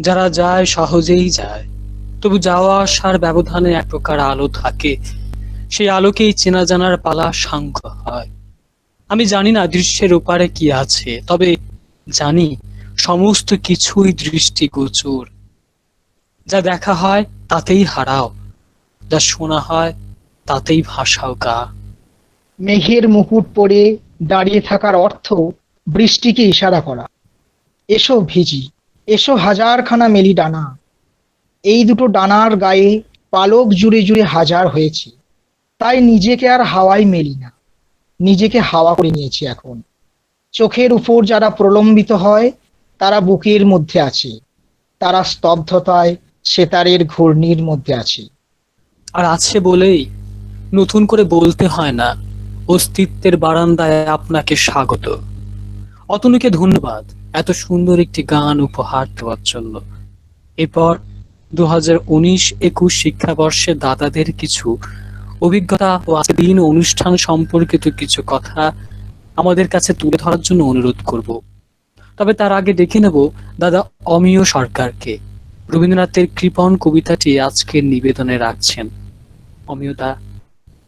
যারা যায় সহজেই যায়, তবু যাওয়া আসার ব্যবধানে এক প্রকার আলো থাকে, সেই আলোকেই চেনা জানার পালা সাঙ্গ হয়। আমি জানি না দৃশ্যের ওপারে কি আছে, তবে জানি সমস্ত কিছুই দৃষ্টিগোচর। যা দেখা হয় তাতেই হারাও, যা শোনা হয় তাতেই ভাষাও গা। মেঘের মুকুট পরে দাঁড়িয়ে থাকার অর্থ বৃষ্টিকে ইশারা করা। এসো ভিজি, এসো হাজারখানা মেলি ডানা। এই দুটো ডানার গায়ে পালক জুড়ে জুড়ে হাজার হয়েছে, তাই নিজেকে আর হাওয়ায় মেলি না, নিজেকে হাওয়া করে নিয়েছি এখন। চোখের উপর যারা প্রলম্বিত হয় তারা বুকের মধ্যে আছে, তারা স্তব্ধতায় সেতারের ঘূর্ণির মধ্যে আছে। আর আছে বলেই নতুন করে বলতে হয় না, অস্তিত্বের বারান্দায় আপনাকে স্বাগত। অতনুকে ধন্যবাদ এত সুন্দর একটি গান উপহার দেওয়ার জন্য। এরপর 2019-21 শিক্ষাবর্ষে দাদাদের কিছু অভিজ্ঞতা ও আজকের দিন অনুষ্ঠান সম্পর্কিত কিছু কথা আমাদের কাছে তুলে ধরার জন্য অনুরোধ করব। তবে তার আগে দেখে নেব দাদা অমিয় সরকারকে। রবীন্দ্রনাথের কৃপণ কবিতাটি আজকের নিবেদনে রাখছেন। অমিয়দা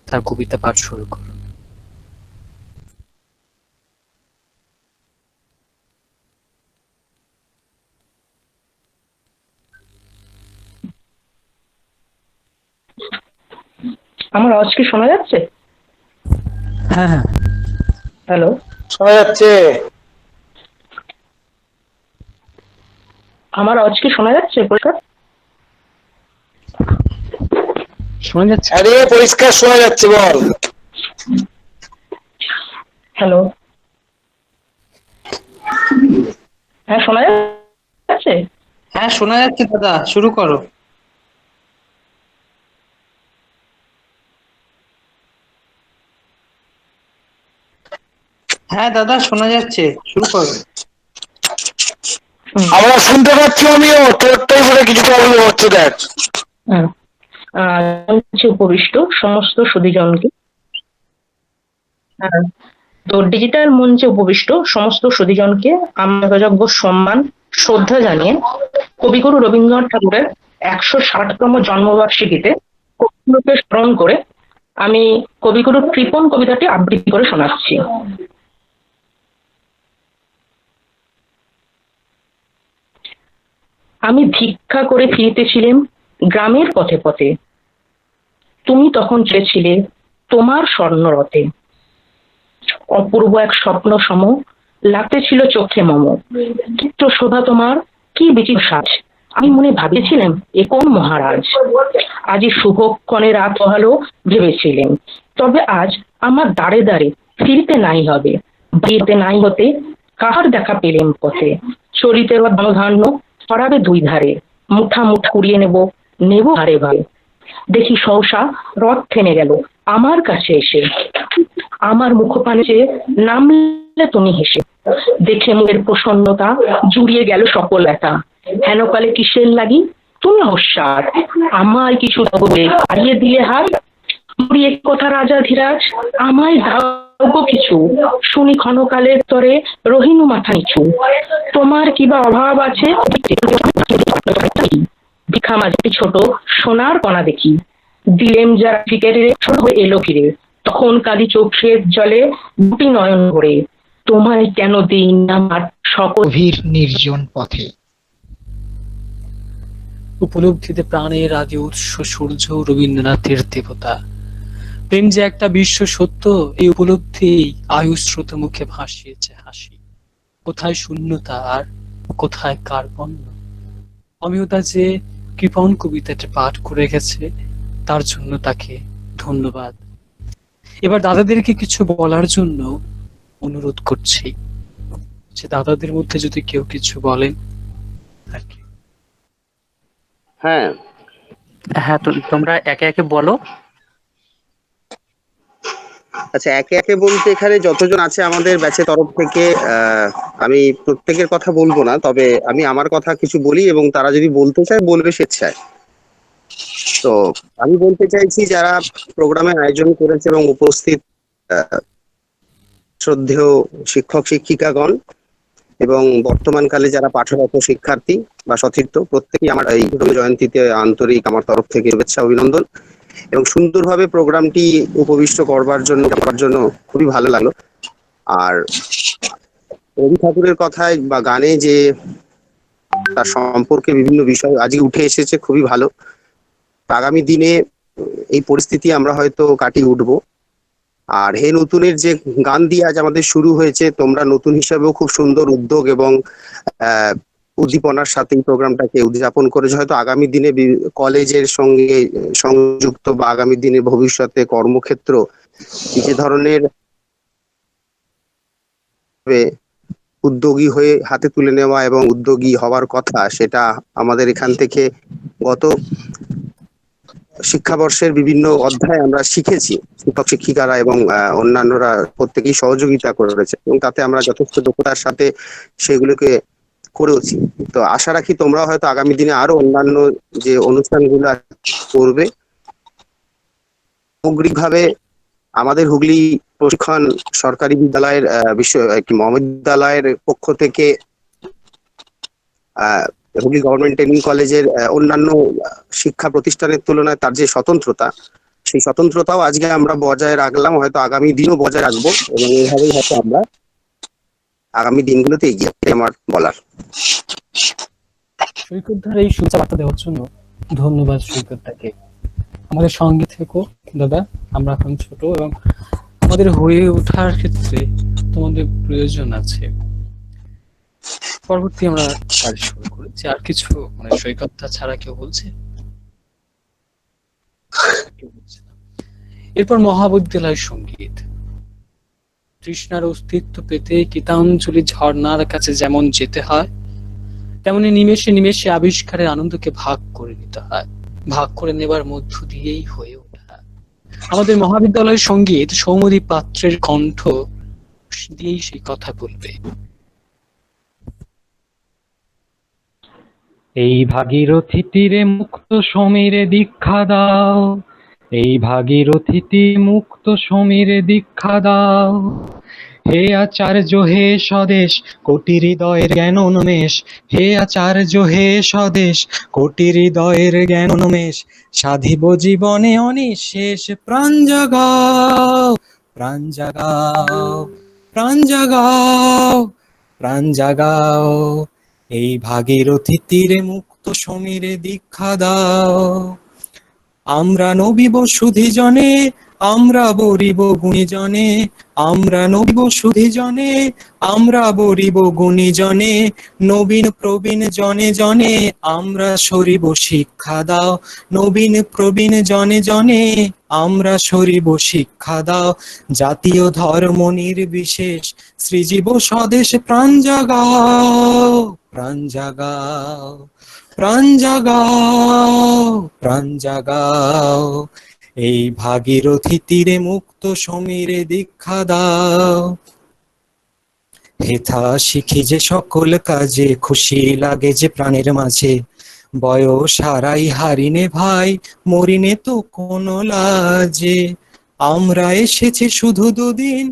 তার কবিতা পাঠ শুরু করুন। আমার আওয়াজ কি শোনা যাচ্ছে? হ্যাঁ হ্যাঁ, হ্যালো, শোনা যাচ্ছে। আমার আওয়াজ কি শোনা যাচ্ছে পরিষ্কার? শোনা যাচ্ছে? আরে পরিষ্কার শোনা যাচ্ছে, বল। হ্যালো, হ্যাঁ শোনা যাচ্ছে? হ্যাঁ শোনা যাচ্ছে দাদা, শুরু করো। হ্যাঁ দাদা শোনা যাচ্ছে, শুরু করো। আমরা শুনতে পাচ্ছি, আমিও তোরটাই বলে কিছু প্রবলেম হচ্ছে, দেখ। মঞ্চে উপবিষ্ট সমস্ত সুধীজনকে, তো ডিজিটাল মঞ্চে উপবিষ্ট সমস্ত সুধীজনকে আমার যথাযোগ্য সম্মান শ্রদ্ধা জানিয়ে কবিগুরু রবীন্দ্রনাথ ঠাকুরের 160তম জন্মবার্ষিকীতে কবিগুরুকে স্মরণ করে আমি কবিগুরুর কৃপণ কবিতাটি আবৃত্তি করে শোনাচ্ছি। আমি ভিক্ষা করে ফিরিতেছিলাম গ্রামের পথে পথে, তুমি তখন চেয়েছিলে তোমার স্বর্ণরথে। অপূর্ব এক স্বপ্ন সম লাগতেছিল চোখে মম, চিত্র শোভা তোমার কি বিচিত্র সাজ। আমি মনে ভাবেছিলাম এ কোন মহারাজ, আজই শুভক্ষণে রাত হলো ভেবেছিলেন। তবে আজ আমার দাঁড়ে দাঁড়ে ফিরতে নাই হবে, বাড়িতে নাই হতে কাহার দেখা পেলেন পথে। চলিতে ধনধান্য ছড়াবে দুই ধারে, মুঠা মুঠা কুড়িয়ে নেব নেব হারে ভারে। দেখি সহসা রথ থেমে গেল আমার কাছে এসে, আমার মুখপানে চেয়ে নামলে তুমি হেসে। দেখে মুখের প্রসন্নতা জুড়িয়ে গেল সকল ব্যথা, হেনকালে কিসের লাগি তুমি হোস্যার, আমায় কিছু বলে হারিয়ে দিলে হার। মুড়িয়ে কথা রাজা ধীরাজ আমায় দাও গো কিছু, শুনি ক্ষণকালের তরে রহিনু মাথা নিচু। তোমার কিবা অভাব আছে ভিক্ষা মাঝে ছোট সোনার কণা দেখি, দিলেম যারা ফিকেরে ছোট হয়ে এলো ফিরে। তখন কালি চোখের জলে দুটি নয়ন ভরে, তোমায় কেন দিই না আমার সকল গভীর নির্জন পথে। উপলব্ধিতে প্রাণের আদি উৎস সূর্য রবীন্দ্রনাথের দেবতা। প্রেম যে একটা বিশ্ব সত্য, এই উপলব্ধি আয়ুস্রোত মুখে ভাসিয়েছে হাসি। কোথায় শূন্যতা আর কোথায় কার্বণ্য। অমিয়তা যে কৃপণ কবিতাটি পাঠ করে গেছে তার জন্য তাকে ধন্যবাদ। এবার দাদাদেরকে কিছু বলার জন্য অনুরোধ করছি, যে দাদাদের মধ্যে যদি কেউ কিছু বলেন আর কি। হ্যাঁ হ্যাঁ, তোমরা একে একে বলো। আচ্ছা, একে একে বলতে এখানে যতজন আছে আমাদের ব্যাচের তরফ থেকে আমি প্রত্যেকের কথা বলবো না, তবে আমি আমার কথা কিছু বলি এবং তারা যদি বলতে চায় বলবে স্বেচ্ছায়। তো আমি বলতে চাইছি, যারা প্রোগ্রামের আয়োজন করেছে এবং উপস্থিত শ্রদ্ধেয় শিক্ষক শিক্ষিকাগণ এবং বর্তমানকালে যারা পাঠরত শিক্ষার্থী বা সতীর্থ, প্রত্যেকেই আমার এই জয়ন্তীতে আন্তরিক আমার তরফ থেকে শুভেচ্ছা অভিনন্দন। এবং সুন্দরভাবে প্রোগ্রামটি উপবিষ্ট করবার জন্য খুবই ভালো লাগলো। আর রবি ঠাকুরের কথায় বা গানে যে তার সম্পর্কে বিভিন্ন বিষয় আজকে উঠে এসেছে, খুবই ভালো। আগামী দিনে এই পরিস্থিতি আমরা হয়তো কাটিয়ে উঠবো। আর হে নতুনের যে গান দিয়ে আজ আমাদের শুরু হয়েছে, তোমরা নতুন হিসাবেও খুব সুন্দর উদ্যোগ এবং উদ্দীপনার সাথে এই প্রোগ্রামটাকে উদযাপন করেছে। হয়তো আগামী দিনে কলেজের সঙ্গে সংযুক্ত বা আগামী দিনে ভবিষ্যতে কর্মক্ষেত্র যে ধরনের উদ্যোগী হয়ে হাতে তুলে নেওয়া এবং উদ্যোগী হওয়ার কথা, সেটা আমাদের এখান থেকে গত শিক্ষাবর্ষের বিভিন্ন অধ্যায় আমরা শিখেছি, শিক্ষক শিক্ষিকারা এবং অন্যান্যরা প্রত্যেকেই সহযোগিতা করেছে এবং তাতে আমরা যথেষ্ট দক্ষতার সাথে সেগুলোকে করেওছি। তো আশা রাখি তোমরা হয়তো আগামী দিনে আরো অন্যান্য যে অনুষ্ঠানগুলো করবে। সামগ্রিকভাবে আমাদের হুগলি প্রশিক্ষণ সরকারি বিদ্যালয়ের মহাবিদ্যালয়ের পক্ষ থেকে হুগলি গভর্নমেন্ট ট্রেনিং কলেজের অন্যান্য শিক্ষা প্রতিষ্ঠানের তুলনায় তার যে স্বতন্ত্রতা, সেই স্বতন্ত্রতাও আজকে আমরা বজায় রাখলাম, হয়তো আগামী দিনও বজায় রাখবো এবং এইভাবেই হয়তো আমরা আগামী দিনগুলোতে এগিয়ে যাবো, আমার বলার। সৈকতদার এই শুভেচ্ছা বার্তা দেওয়ার জন্য ধন্যবাদ সৈকতদাকে। আমাদের সঙ্গে থেকো দাদা, আমরা এখন ছোট এবং আমাদের হয়ে ওঠার ক্ষেত্রে তোমাদের প্রয়োজন আছে। পরবর্তী আমরা কাজ শুরু করেছি। আর কিছু মানে সৈকতদা ছাড়া কেউ বলছে? এরপর মহাবিদ্যালয় সঙ্গীত। তৃষ্ণার অস্তিত্ব পেতে গীতাঞ্জলি ঝর্ণার কাছে যেমন যেতে হয়, তেমনি নিমেষে নিমেষে আবিষ্কারের আনন্দকে ভাগ করে নিতে হয়। ভাগ করে নেবার মধ্য দিয়েই হয়ে ওঠা। আমাদের মহাবিদ্যালয় সঙ্গীত সৌম্যদীপ পাত্রের কণ্ঠ দিয়েই সেই কথা বলবে। এই ভাগীরথী তীরে মুক্ত সমীরে দীক্ষা দাও, এই ভাগীরথী তীরে মুক্ত সমীরে দীক্ষা দাও। হে আচার্য হে স্বদেশ কোটি হৃদয়ের জ্ঞান উন্মেষ, হে আচার্য হে স্বদেশ কোটি হৃদয়ের জ্ঞান উন্মেষ। সাধিব জীবনে অনিশেষ প্রাণ জাগাও, প্রাণ জাগাও, প্রাণ জাগাও, প্রাণ জাগাও। এই ভাগীরথী তীরে মুক্ত সমীরে দীক্ষা দাও। আমরা নবিব সুধী জনে, আমরা বরিব গুণী জনে, আমরা নবিব সুধী জনে, আমরা বরিব গুণী জনে। নবীন প্রবীণ জনে জনে আমরা সরিব শিক্ষা দাও, নবীন প্রবীণ জনে জনে আমরা সরিব শিক্ষা দাও। জাতীয় ধর্ম নির্বিশেষ সৃজীব স্বদেশ প্রাণ জাগাও, প্রাণ জাগাও, প্রাণ জাগাও, প্রাণ জাগাও। এই ভাগীরথী তীরে মুক্ত সমীরে দীক্ষা দাও। হেথা শিখি যে সকল কাজে, খুশি লাগে যে প্রাণের মাঝে। বয়স হারাই হারিনে ভাই, মরিনে তো কোনো লাজে। আমরা এসেছি শুধু দুদিন,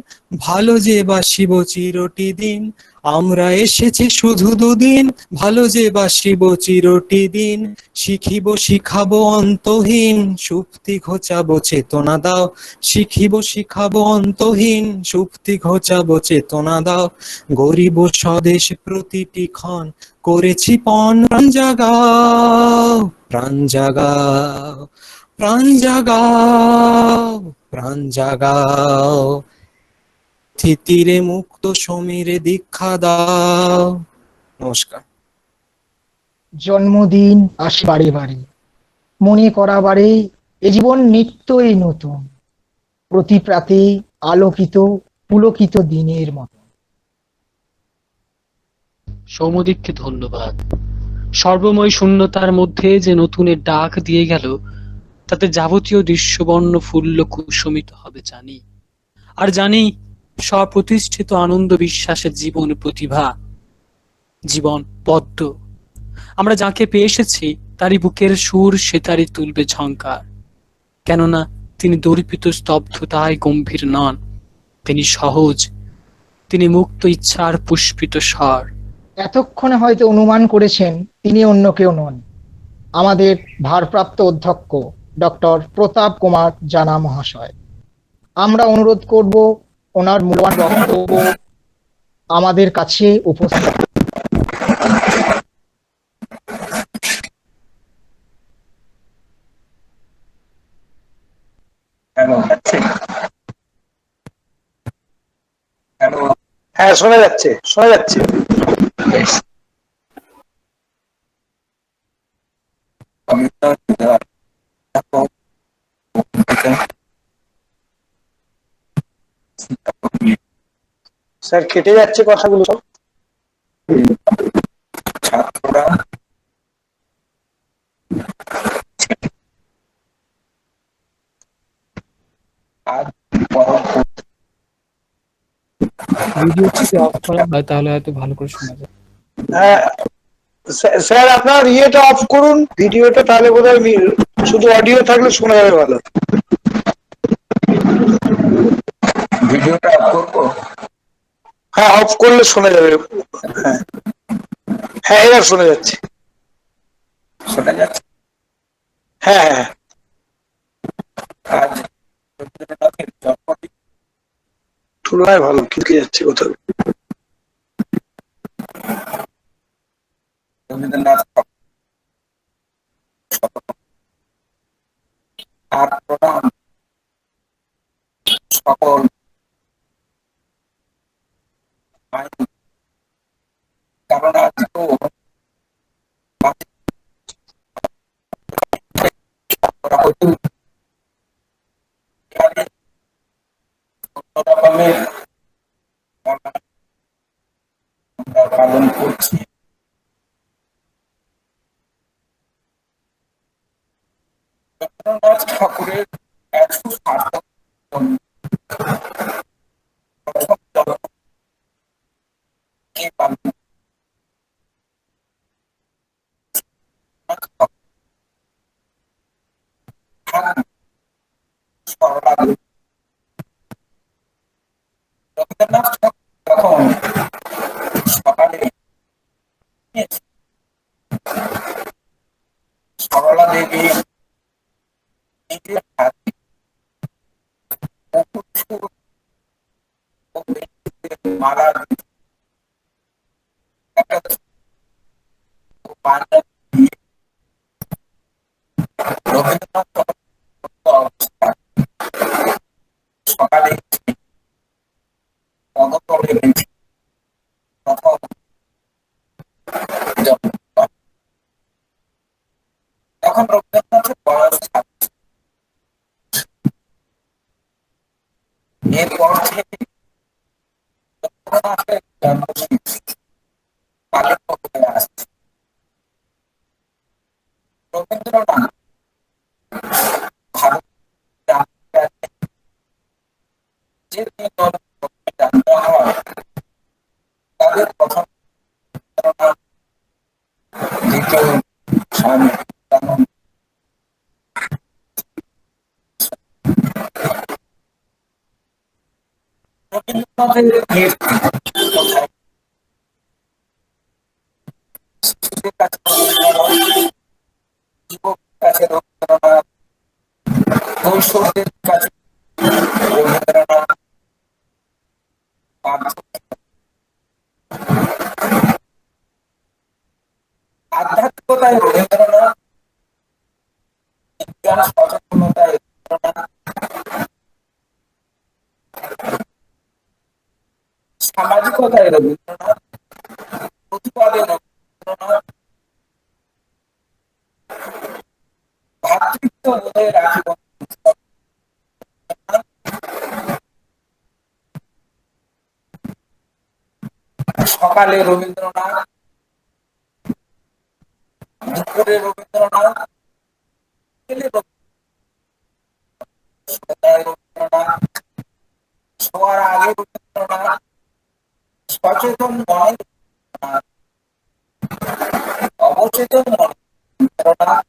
ভালো যে বাসিব চিরটি দিন। আমরা এসেছি শুধু দুদিন, ভালো যে বাসিব চিরটি দিন। শিখিব শিখাবো অন্তহীন, সুপ্তি ঘোচাবো চেতনা দাও। শিখিব শিখাবো অন্তহীন, সুপ্তি ঘোচাবো চেতনা দাও। গরিব স্বদেশ প্রতিটি ক্ষণ করেছি পণ। প্রাণ জাগাও, প্রাণ জাগাও, প্রাণ জাগাও, প্রাণ জাগাও। তীরে মুক্ত সমীরে দীক্ষা দাও। নমস্কার। জন্মদিন আসে বারে বারে, মনে করা বারে এ জীবন নিত্যই নতুন। প্রতি প্রাতে আলোকিত পুলকিত দিনের মতো। সৌম্যদীপকে ধন্যবাদ। সর্বময় শূন্যতার মধ্যে যে নতুনের ডাক দিয়ে গেল, তাতে যাবতীয় দৃশ্যবর্ণ ফুল্ল কুসুমিত হবে জানি। আর জানি স্বপ্রতিষ্ঠিত আনন্দ বিশ্বাসের জীবন প্রতিভা, জীবন পদ্ম। আমরা যাকে পেয়ে এসেছি তারই বুকের সুর, সে তারই তুলবে ঝংকার। কেননা তিনি দর্পিত স্তব্ধতায় গম্ভীর নন, তিনি সহজ, তিনি মুক্ত ইচ্ছার পুষ্পিত স্বর। এতক্ষণে হয়তো অনুমান করেছেন তিনি অন্য কেউ নন, আমাদের ভারপ্রাপ্ত অধ্যক্ষ ডক্টর প্রতাপ কুমার জানা মহাশয়। আমরা অনুরোধ করব ওনার মূল্যবান বক্তব্য আমাদের কাছে উপস্থিত। হ্যাঁ, শোনা যাচ্ছে, শোনা যাচ্ছে। স্যার কেটে যাচ্ছে কথাগুলো সব। ছাত্ররা ভিডিওটি যদি অফ করা হয় তাহলে হয়তো ভালো করে শোনা যায়। হ্যাঁ, স্যার আপনার ইয়েটা অফ করুন, ভিডিওটা, তাহলে বোধহয় শুধু অডিও থাকলে শোনা যাবে ভালো। ভিডিওটা অফ করবো? হ্যাঁ, অফ করলে শোনা যাবে। হ্যাঁ হ্যাঁ, এবার শোনা যাচ্ছে। শোনা যাচ্ছে? হ্যাঁ হ্যাঁ। আজ রবীন্দ্রনাথের জন্মদিন তুলনায় ভালো কিন্তু যাচ্ছে কোথাও। রবীন্দ্রনাথ আর প্রণাম সকল কারণ আজ তো রকমের পালন করছি। রবীন্দ্রনাথ ঠাকুরের 160 রবীন্দ্রনাথ তখন সকালে সরলা দেবী নিজের হাতে মালা একটা রবীন্দ্রনাথ সকালে পদতলে প্রথম তখন রবীন্দ্রনাথের বয়স 26। এরপর থেকে রবীন্দ্রনাথের জন্মদিন পালিত হয়ে আসছে। রবীন্দ্রনাথ ভারতের যে জানতে হয় তাদের প্রথম রবীন্দ্রনাথ, দ্বিতীয় স্বামী বিবেকানন্দ, রবীন্দ্রনাথের কোথায় শিশুদের কাছে রবীন্দ্রনাথ, যুবকদের কাছে রবীন্দ্রনাথ, কৈশোরদের কাছে রবীন্দ্রনাথ, আধ্যাত্মিকতায় রবীন্দ্রনাথ, বিজ্ঞান সচেতনতায় রবীন্দ্রনাথ, সামাজিকতায় রবীন্দ্রনাথ, প্রতিবাদে রবীন্দ্রনাথ, ভাতৃত্ব বোধে রাখি সকালে রবীন্দ্রনাথ, দুপুরে রবীন্দ্রনাথ, রবীন্দ্রনাথ, শোয়ার আগে রবীন্দ্রনাথ, সচেতন মনে রবীন্দ্রনাথ, অবচেতন মনে রবীন্দ্রনাথ,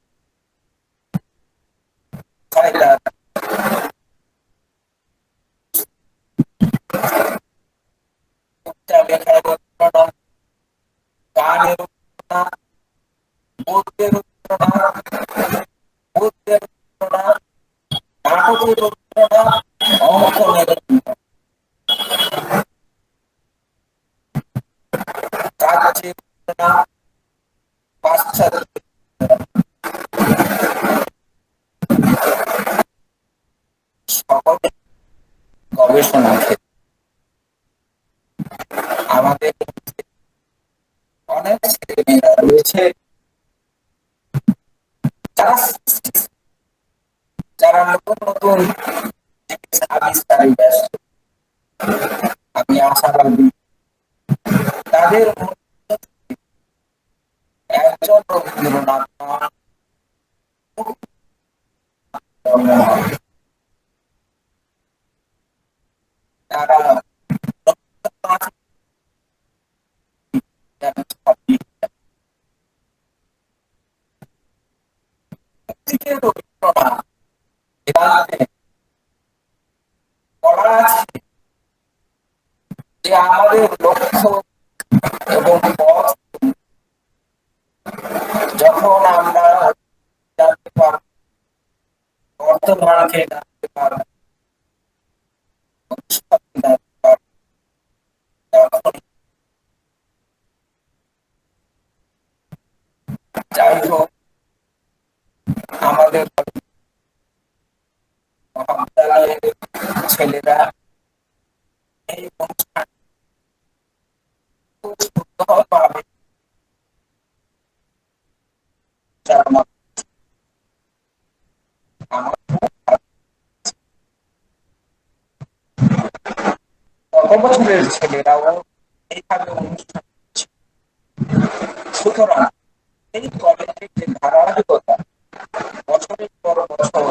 লেখায় রবীন্দ্রনাথ, গানে রবীন্দ্রনাথ, গদ্যে রবীন্দ্রনাথ, পদ্যে রবীন্দ্রনাথ, নাটকে রবীন্দ্রনাথ, অঙ্কনে রবীন্দ্রনাথ, কাব্যে রবীন্দ্রনাথ, পাশ্চাত্য সকলে গবেষণা ক্ষেত্রে আমাদের অনেক ছেলেমেয়েরা রয়েছে যারা নতুন নতুন জিনিস আবিষ্কারে ব্যস্ত। আমি আশাবাদী তাদের মধ্যে একজন রবীন্দ্রনাথ বলা আছে যে আমাদের লক্ষ্য এবং পথ যখন আমরা জানতে পারব, বর্তমানকে জানতে পারব, ভবিষ্যৎকে জানতে পারব, তখন যাই হোক আমাদের মহাবিদ্যালয়ের ছেলেরা এই অনুষ্ঠান খুব সুন্দরভাবে চালনা করছে। আমার খুব ভালো লাগছে। গত বছরের ছেলেরাও এইভাবে অনুষ্ঠান করছে। সুতরাং এই কলেজের যে ধারাবাহিকতা বছরের পর বছর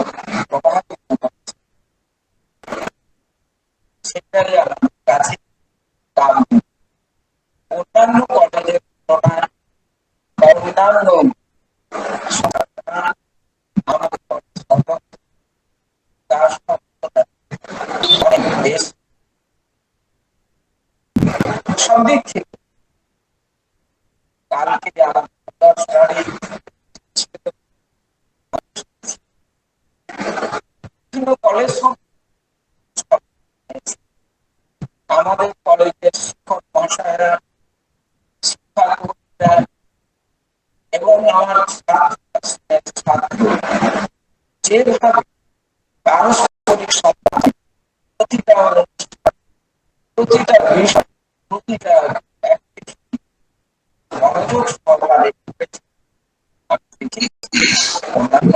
প্রভাবিত হচ্ছে, সেটাই আমাদের কাছে দাম। অন্যান্য কলেজের তুলনায় বা অন্যান্য আমাদের কলেজ তার সফলতা অনেক বেশি। সব দিক থেকে কালকে বিভিন্ন কলেজ আমাদের কলেজের শিক্ষক মহাশয়রা, শিক্ষাকর্মীরা এবং আমার ছাত্র যেভাবে পারস্পরিক সম্মান, প্রতিটা অনুষ্ঠান, প্রতিটা বিষয়, প্রতিটা মনোযোগ সহকারে অন্যান্য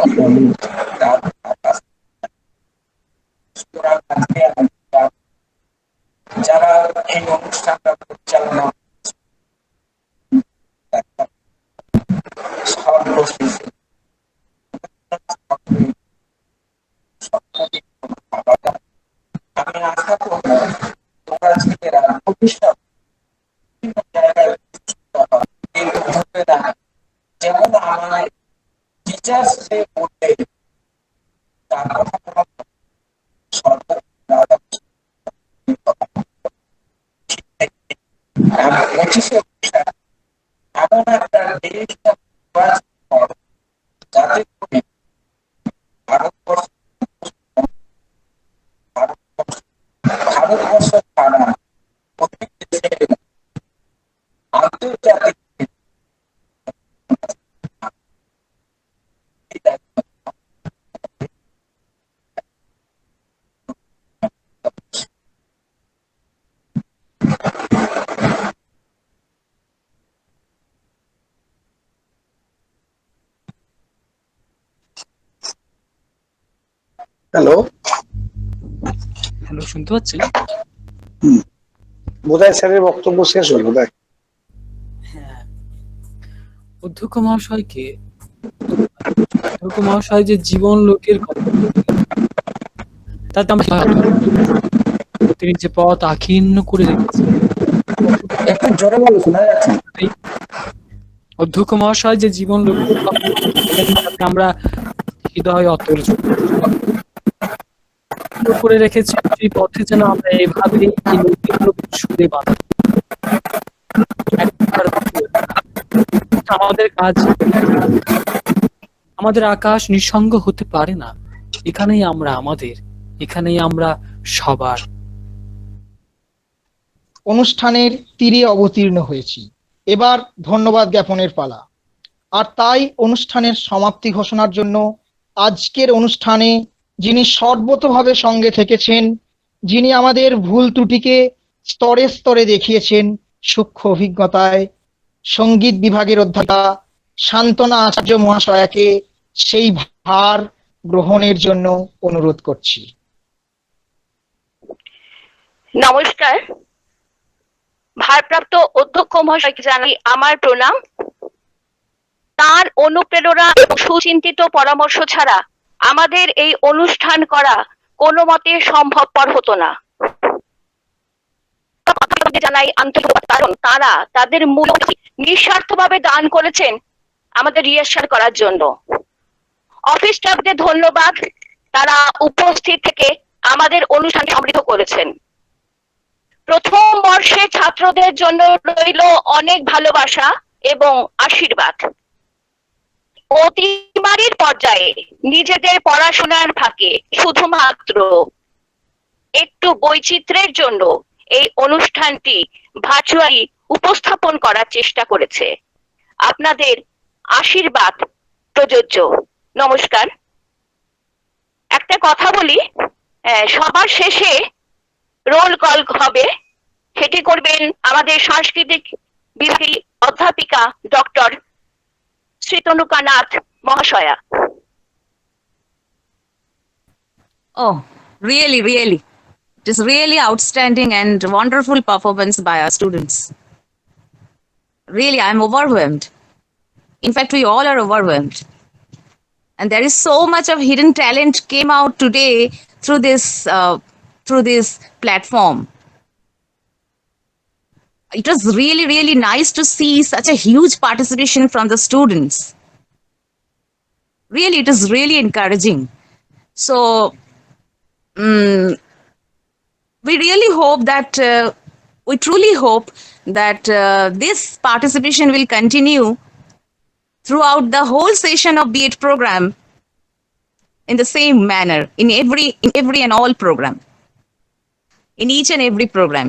যারা এই অনুষ্ঠানটা পরিচালনা সর্বশেষে আমি আশা করব তোমরা ছেলেরা ভবিষ্যৎ বিভিন্ন জায়গায় যেমন আমার টিচার্স ডে বলতে তার কথা এমন একটা দেশ যাতে করে ভারতবর্ষ ছাড়া প্রত্যেক দেশের আন্তর্জাতিক হ্যালো হ্যালো, শুনতে পাচ্ছেন? বোধহয় স্যারের বক্তব্য শেষ হলো বোধহয়। অধ্যক্ষ মহাশয় যে জীবন লোকের কথা তাতে আমরা তিনি যে পথ আক্ষিন্ন করে রেখেছেন, একটু জোরে বলো, শোনা যাচ্ছে। অধ্যক্ষ মহাশয় যে জীবন লোকের কথা আমরা হৃদয় অতল করে রেখেছি, সেই পথে যেন আমরা এইভাবে সুদে বাঁধা আমাদের কাজ। আমাদের আকাশ নিঃসঙ্গ হতে পারে না। এখানেই আমরা এখানেই আমরা সবার। অনুষ্ঠানের তীরে অবতীর্ণ হয়েছি, এবার ধন্যবাদ জ্ঞাপনের পালা। আর তাই অনুষ্ঠানের সমাপ্তি ঘোষণার জন্য আজকের অনুষ্ঠানে যিনি সর্বতোভাবে সঙ্গে থেকেছেন, যিনি আমাদের ভুল ত্রুটিকে স্তরে স্তরে দেখিয়েছেন সূক্ষ্ম অভিজ্ঞতায়, সঙ্গীত বিভাগের অধ্যাপিকা শান্তনা আচার্য মহাশয়াকে সেই ভার গ্রহণের জন্য অনুরোধ করছি। নমস্কার। ভারপ্রাপ্ত অধ্যক্ষ মহাশয়কে জানাই আমার প্রণাম। তার অনুপ্রেরণা এবং সুচিন্তিত পরামর্শ ছাড়া আমাদের এই অনুষ্ঠান করা কোনো মতে সম্ভবপর হতো না। জানাই আন্তরিক, কারণ তারা তাদের মূল নিঃস্বার্থভাবে দান করেছেন আমাদের রিহার্সাল করার জন্য। অফিস স্টাফদের ধন্যবাদ, তারা উপস্থিত থেকে আমাদের অনুষ্ঠান সমৃদ্ধ করেছেন। প্রথম বর্ষে ছাত্রদের জন্য রইল অনেক ভালোবাসা এবং আশীর্বাদ। অতিমারির পর্যায়ে নিজেদের পড়াশোনার ফাঁকে শুধুমাত্র একটু বৈচিত্র্যের জন্য এই অনুষ্ঠানটি ভার্চুয়ালি উপস্থাপন করার চেষ্টা করেছে। আপনাদের আশীর্বাদ প্রযোজ্য। নমস্কার। একটা কথা বলি, সবার শেষে রোল কল হবে, সেটি করবেন আমাদের সাংস্কৃতিক বিভাগের অধ্যাপিকা ডক্টর শ্রীতনুকা নাথ মহাশয়া। Oh, really. It is really outstanding and wonderful performance by our students. Really, I'm overwhelmed. In fact, we all are overwhelmed. And there is so much of hidden talent came out today through this platform. It was really nice to see such a huge participation from the students. Really, it is really encouraging. So, we really hope that, we truly hope that this participation will continue throughout the whole session of B.Ed program in the same manner, in every and all program, in each and every program.